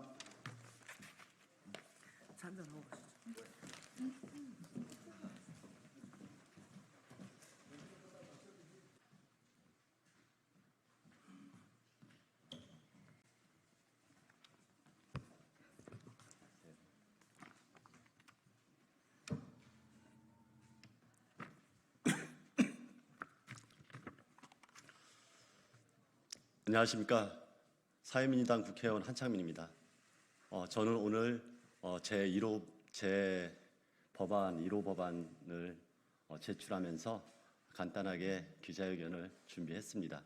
안녕하십니까. 사회민주당 국회의원 한창민입니다. 저는 오늘 제 법안 1호 법안을 제출하면서 간단하게 기자회견을 준비했습니다.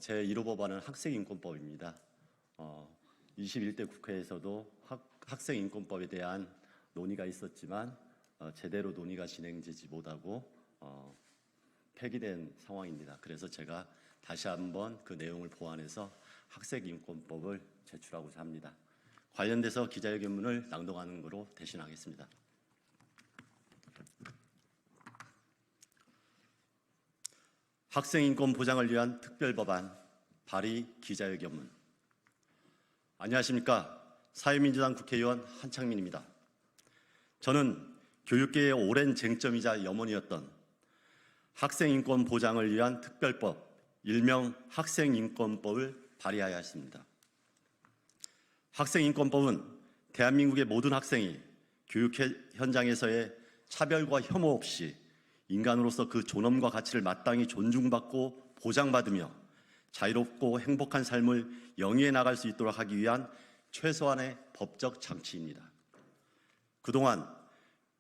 제 1호 법안은 학생인권법입니다. 21대 국회에서도 학생인권법에 대한 논의가 있었지만 제대로 논의가 진행되지 못하고 폐기된 상황입니다. 그래서 제가 다시 한번 그 내용을 보완해서 학생인권법을 제출하고자 합니다. 관련돼서 기자회견문을 낭독하는 것으로 대신하겠습니다. 학생인권 보장을 위한 특별법안 발의 기자회견문. 안녕하십니까. 사회민주당 국회의원 한창민입니다. 저는 교육계의 오랜 쟁점이자 염원이었던 학생인권 보장을 위한 특별법, 일명 학생인권법을 발의하여 했습니다. 학생인권법은 대한민국의 모든 학생이 교육 현장에서의 차별과 혐오 없이 인간으로서 그 존엄과 가치를 마땅히 존중받고 보장받으며 자유롭고 행복한 삶을 영위해 나갈 수 있도록 하기 위한 최소한의 법적 장치입니다. 그동안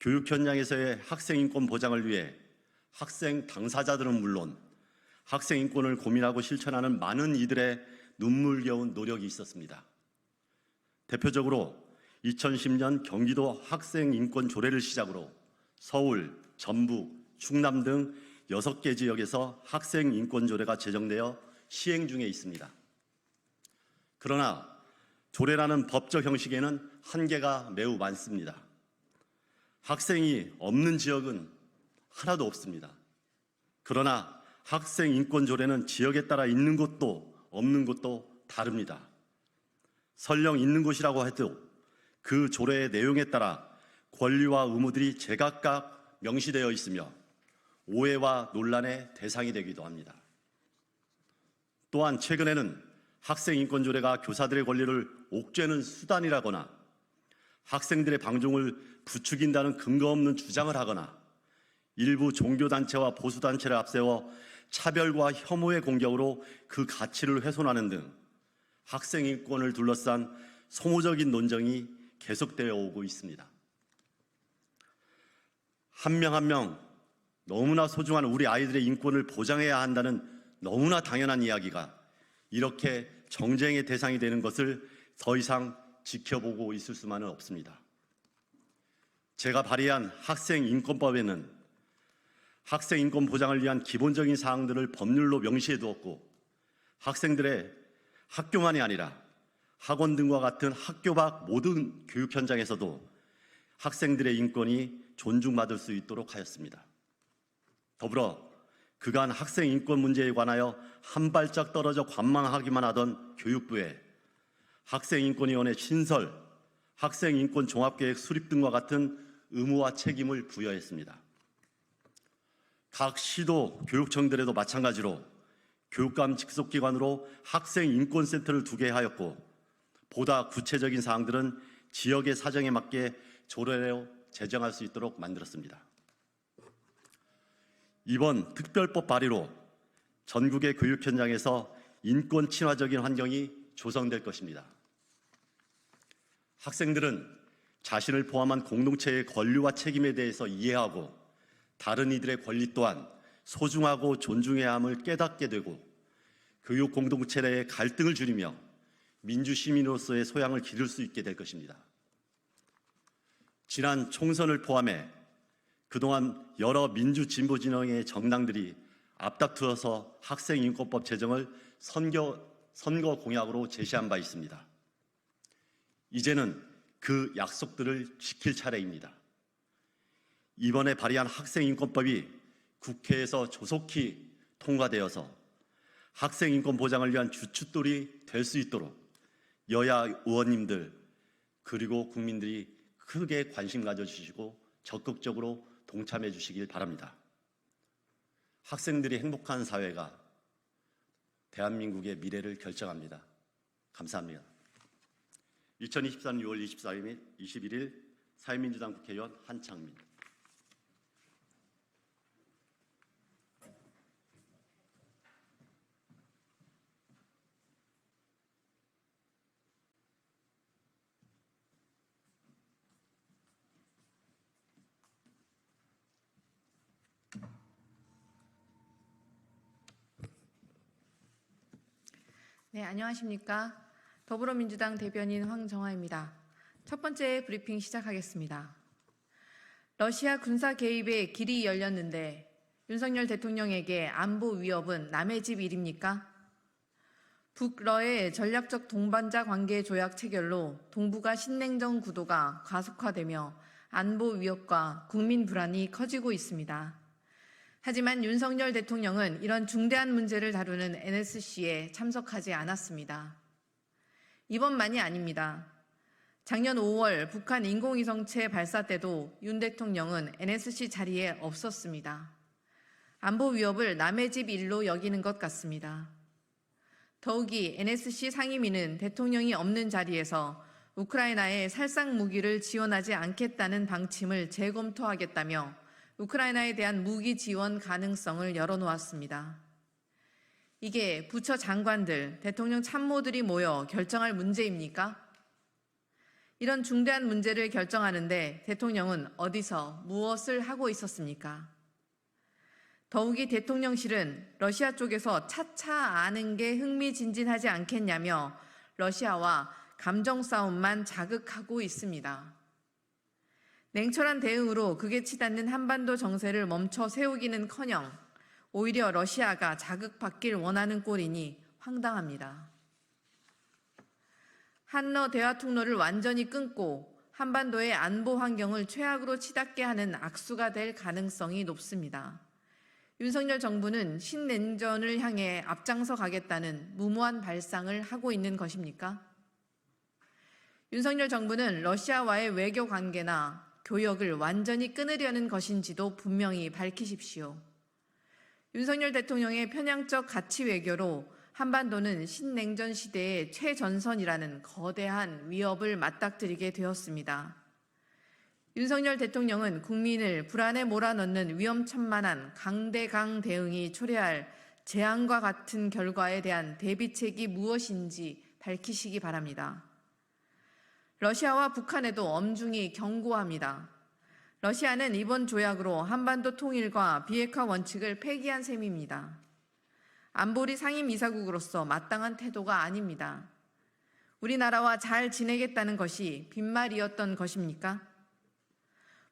교육 현장에서의 학생인권 보장을 위해 학생 당사자들은 물론 학생 인권을 고민하고 실천하는 많은 이들의 눈물겨운 노력이 있었습니다. 대표적으로 2010년 경기도 학생 인권 조례를 시작으로 서울, 전북, 충남 등 6개 지역에서 학생 인권 조례가 제정되어 시행 중에 있습니다. 그러나 조례라는 법적 형식에는 한계가 매우 많습니다. 학생이 없는 지역은 하나도 없습니다. 그러나 학생 인권 조례는 지역에 따라 있는 곳도 없는 곳도 다릅니다. 설령 있는 곳이라고 해도 그 조례의 내용에 따라 권리와 의무들이 제각각 명시되어 있으며 오해와 논란의 대상이 되기도 합니다. 또한 최근에는 학생 인권 조례가 교사들의 권리를 옥죄는 수단이라거나 학생들의 방종을 부추긴다는 근거 없는 주장을 하거나 일부 종교단체와 보수단체를 앞세워 차별과 혐오의 공격으로 그 가치를 훼손하는 등 학생 인권을 둘러싼 소모적인 논쟁이 계속되어 오고 있습니다. 한 명 한 명 너무나 소중한 우리 아이들의 인권을 보장해야 한다는 너무나 당연한 이야기가 이렇게 정쟁의 대상이 되는 것을 더 이상 지켜보고 있을 수만은 없습니다. 제가 발의한 학생인권법에는 학생인권 보장을 위한 기본적인 사항들을 법률로 명시해 두었고 학생들의 학교만이 아니라 학원 등과 같은 학교 밖 모든 교육 현장에서도 학생들의 인권이 존중받을 수 있도록 하였습니다. 더불어 그간 학생 인권 문제에 관하여 한 발짝 떨어져 관망하기만 하던 교육부에 학생인권위원회 신설, 학생인권 종합계획 수립 등과 같은 의무와 책임을 부여했습니다. 각 시도 교육청들에도 마찬가지로 교육감 직속기관으로 학생인권센터를 두게 하였고 보다 구체적인 사항들은 지역의 사정에 맞게 조례로 제정할 수 있도록 만들었습니다. 이번 특별법 발의로 전국의 교육 현장에서 인권 친화적인 환경이 조성될 것입니다. 학생들은 자신을 포함한 공동체의 권리와 책임에 대해서 이해하고 다른 이들의 권리 또한 소중하고 존중해야 함을 깨닫게 되고 교육 공동체 내의 갈등을 줄이며 민주시민으로서의 소양을 기를 수 있게 될 것입니다. 지난 총선을 포함해 그동안 여러 민주 진보 진영의 정당들이 앞다투어서 학생인권법 제정을 선거 공약으로 제시한 바 있습니다. 이제는 그 약속들을 지킬 차례입니다. 이번에 발의한 학생인권법이 국회에서 조속히 통과되어서 학생인권 보장을 위한 주춧돌이 될 수 있도록 여야 의원님들 그리고 국민들이 크게 관심 가져주시고 적극적으로 동참해 주시길 바랍니다. 학생들이 행복한 사회가 대한민국의 미래를 결정합니다. 감사합니다. 2024년 6월 21일 사회민주당 국회의원 한창민. 네, 안녕하십니까. 더불어민주당 대변인 황정화입니다. 첫 번째 브리핑 시작하겠습니다. 러시아 군사 개입의 길이 열렸는데 윤석열 대통령에게 안보 위협은 남의 집 일입니까? 북러의 전략적 동반자 관계 조약 체결로 동북아 신냉전 구도가 가속화되며 안보 위협과 국민 불안이 커지고 있습니다. 하지만 윤석열 대통령은 이런 중대한 문제를 다루는 NSC에 참석하지 않았습니다. 이번만이 아닙니다. 작년 5월 북한 인공위성체 발사 때도 윤 대통령은 NSC 자리에 없었습니다. 안보 위협을 남의 집 일로 여기는 것 같습니다. 더욱이 NSC 상임위는 대통령이 없는 자리에서 우크라이나에 살상 무기를 지원하지 않겠다는 방침을 재검토하겠다며 우크라이나에 대한 무기 지원 가능성을 열어놓았습니다. 이게 부처 장관들, 대통령 참모들이 모여 결정할 문제입니까? 이런 중대한 문제를 결정하는데 대통령은 어디서 무엇을 하고 있었습니까? 더욱이 대통령실은 러시아 쪽에서 차차 아는 게 흥미진진하지 않겠냐며 러시아와 감정 싸움만 자극하고 있습니다. 냉철한 대응으로 극에 치닫는 한반도 정세를 멈춰 세우기는커녕 오히려 러시아가 자극받길 원하는 꼴이니 황당합니다. 한러 대화 통로를 완전히 끊고 한반도의 안보 환경을 최악으로 치닫게 하는 악수가 될 가능성이 높습니다. 윤석열 정부는 신냉전을 향해 앞장서 가겠다는 무모한 발상을 하고 있는 것입니까? 윤석열 정부는 러시아와의 외교 관계나 교역을 완전히 끊으려는 것인지도 분명히 밝히십시오. 윤석열 대통령의 편향적 가치 외교로 한반도는 신냉전 시대의 최전선이라는 거대한 위협을 맞닥뜨리게 되었습니다. 윤석열 대통령은 국민을 불안에 몰아넣는 위험천만한 강대강 대응이 초래할 재앙과 같은 결과에 대한 대비책이 무엇인지 밝히시기 바랍니다. 러시아와 북한에도 엄중히 경고합니다. 러시아는 이번 조약으로 한반도 통일과 비핵화 원칙을 폐기한 셈입니다. 안보리 상임이사국으로서 마땅한 태도가 아닙니다. 우리나라와 잘 지내겠다는 것이 빈말이었던 것입니까?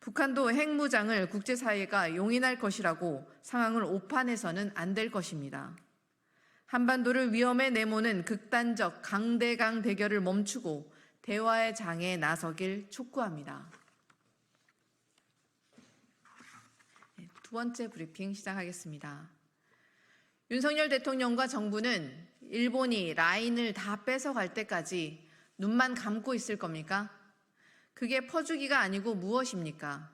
북한도 핵무장을 국제사회가 용인할 것이라고 상황을 오판해서는 안 될 것입니다. 한반도를 위험에 내모는 극단적 강대강 대결을 멈추고 대화의 장에 나서길 촉구합니다. 두 번째 브리핑 시작하겠습니다. 윤석열 대통령과 정부는 일본이 라인을 다 뺏어갈 때까지 눈만 감고 있을 겁니까? 그게 퍼주기가 아니고 무엇입니까?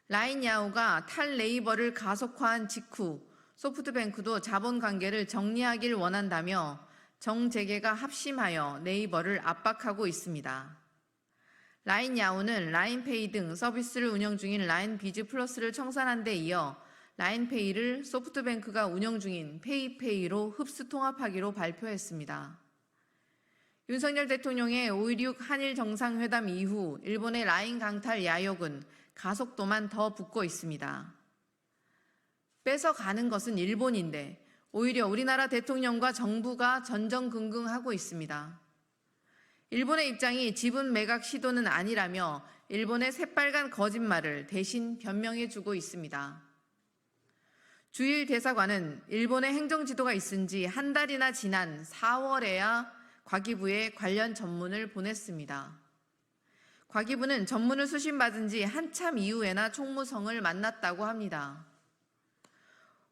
라인 야후가 탈레이버를 가속화한 직후 소프트뱅크도 자본 관계를 정리하길 원한다며 정재계가 합심하여 네이버를 압박하고 있습니다. 라인 야후는 라인페이 등 서비스를 운영 중인 라인비즈 플러스를 청산한 데 이어 라인페이를 소프트뱅크가 운영 중인 페이페이로 흡수 통합하기로 발표했습니다. 윤석열 대통령의 5.16 한일 정상회담 이후 일본의 라인 강탈 야욕은 가속도만 더 붙고 있습니다. 뺏어가는 것은 일본인데 오히려 우리나라 대통령과 정부가 전전긍긍하고 있습니다. 일본의 입장이 지분 매각 시도는 아니라며 일본의 새빨간 거짓말을 대신 변명해주고 있습니다. 주일 대사관은 일본의 행정지도가 있은 지 한 달이나 지난 4월에야 과기부에 관련 전문을 보냈습니다. 과기부는 전문을 수신받은 지 한참 이후에나 총무성을 만났다고 합니다.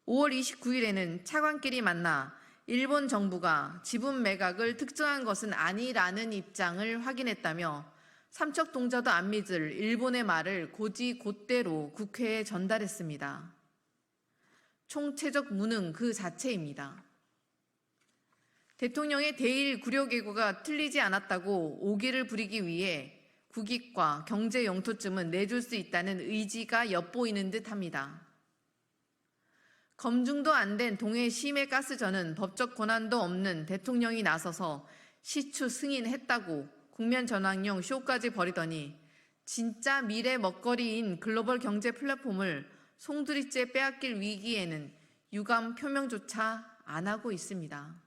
5월 29일에는 차관끼리 만나 일본 정부가 지분 매각을 특정한 것은 아니라는 입장을 확인했다며 삼척동자도 안 믿을 일본의 말을 곧이곧대로 국회에 전달했습니다. 총체적 무능 그 자체입니다. 대통령의 대일 구려개고가 틀리지 않았다고 오기를 부리기 위해 국익과 경제 영토쯤은 내줄 수 있다는 의지가 엿보이는 듯합니다. 검증도 안 된 동해 심해 가스전은 법적 권한도 없는 대통령이 나서서 시추 승인했다고 국면 전환용 쇼까지 벌이더니 진짜 미래 먹거리인 글로벌 경제 플랫폼을 송두리째 빼앗길 위기에는 유감 표명조차 안 하고 있습니다.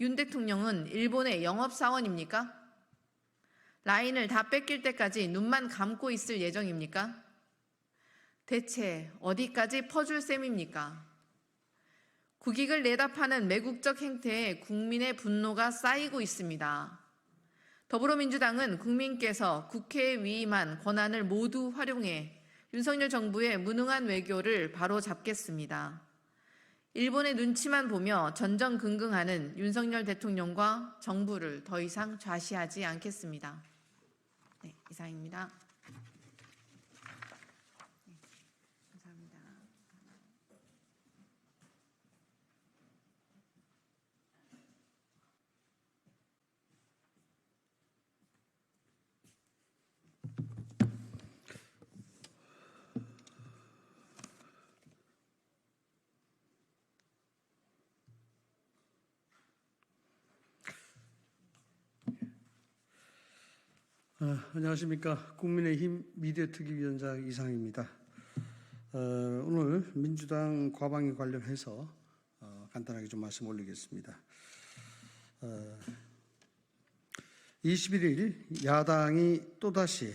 윤 대통령은 일본의 영업사원입니까? 라인을 다 뺏길 때까지 눈만 감고 있을 예정입니까? 대체 어디까지 퍼줄 셈입니까? 국익을 내다 파는 매국적 행태에 국민의 분노가 쌓이고 있습니다. 더불어민주당은 국민께서 국회에 위임한 권한을 모두 활용해 윤석열 정부의 무능한 외교를 바로잡겠습니다. 일본의 눈치만 보며 전전긍긍하는 윤석열 대통령과 정부를 더 이상 좌시하지 않겠습니다. 네, 이상입니다. 감사합니다. 안녕하십니까. 국민의힘 미디어특위위원장 이상입니다. 오늘 민주당 과방위 관련해서 간단하게 좀 말씀 올리겠습니다. 21일 야당이 또다시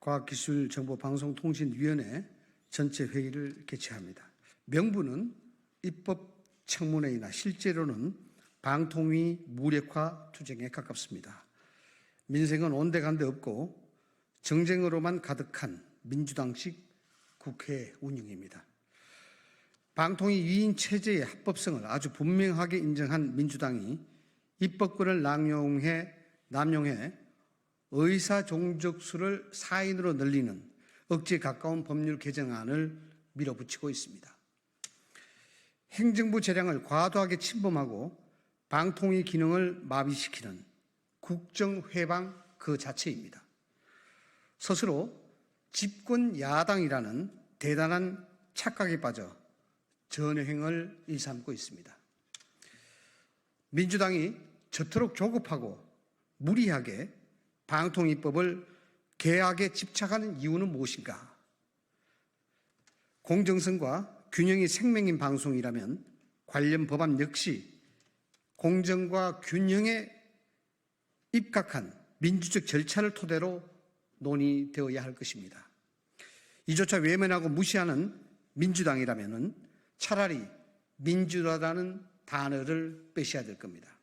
과학기술정보방송통신위원회 전체 회의를 개최합니다. 명분은 입법청문회이나 실제로는 방통위 무력화 투쟁에 가깝습니다. 민생은 온데간데 없고 정쟁으로만 가득한 민주당식 국회 운영입니다. 방통위 위인 체제의 합법성을 아주 분명하게 인정한 민주당이 입법권을 남용해 의사 종족수를 4인으로 늘리는 억지에 가까운 법률 개정안을 밀어붙이고 있습니다. 행정부 재량을 과도하게 침범하고 방통위 기능을 마비시키는 국정회방 그 자체입니다. 스스로 집권 야당이라는 대단한 착각에 빠져 전횡을 일삼고 있습니다. 민주당이 저토록 조급하고 무리하게 방통위법을 개혁에 집착하는 이유는 무엇인가? 공정성과 균형이 생명인 방송이라면 관련 법안 역시 공정과 균형에 입각한 민주적 절차를 토대로 논의되어야 할 것입니다. 이조차 외면하고 무시하는 민주당이라면 차라리 민주라는 단어를 빼셔야 될 겁니다.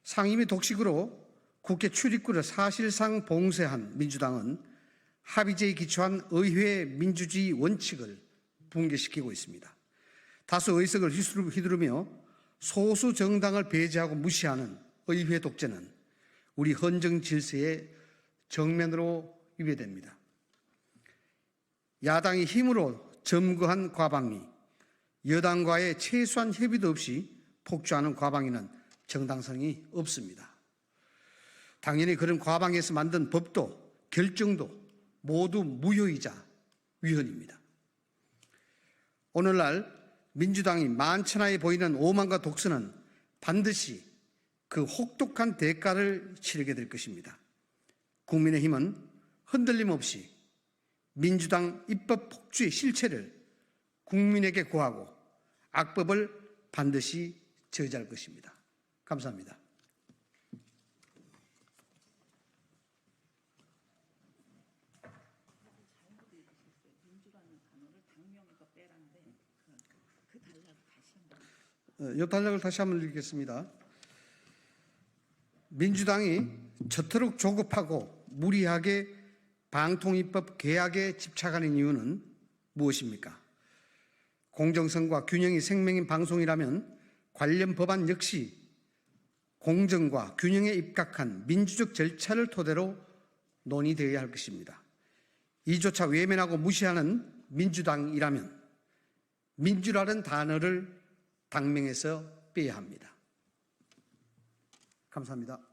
상임위 독식으로 국회 출입구를 사실상 봉쇄한 민주당은 합의제에 기초한 의회 민주주의 원칙을 붕괴시키고 있습니다. 다수 의석을 휘두르며 소수 정당을 배제하고 무시하는 의회 독재는 우리 헌정 질서의 정면으로 위배됩니다. 야당이 힘으로 점거한 과방위, 여당과의 최소한 협의도 없이 폭주하는 과방위는 정당성이 없습니다. 당연히 그런 과방위에서 만든 법도 결정도 모두 무효이자 위헌입니다. 오늘날 민주당이 만천하에 보이는 오만과 독선은 반드시 그 혹독한 대가를 치르게 될 것입니다. 국민의힘은 흔들림 없이 민주당 입법 폭주의 실체를 국민에게 고하고 악법을 반드시 저지할 것입니다. 감사합니다. 요단락을 다시 한번 읽겠습니다. 민주당이 저토록 조급하고 무리하게 방통위법 개혁에 집착하는 이유는 무엇입니까? 공정성과 균형이 생명인 방송이라면 관련 법안 역시 공정과 균형에 입각한 민주적 절차를 토대로 논의되어야 할 것입니다. 이조차 외면하고 무시하는 민주당이라면 민주라는 단어를 당명에서 빼야 합니다. 감사합니다.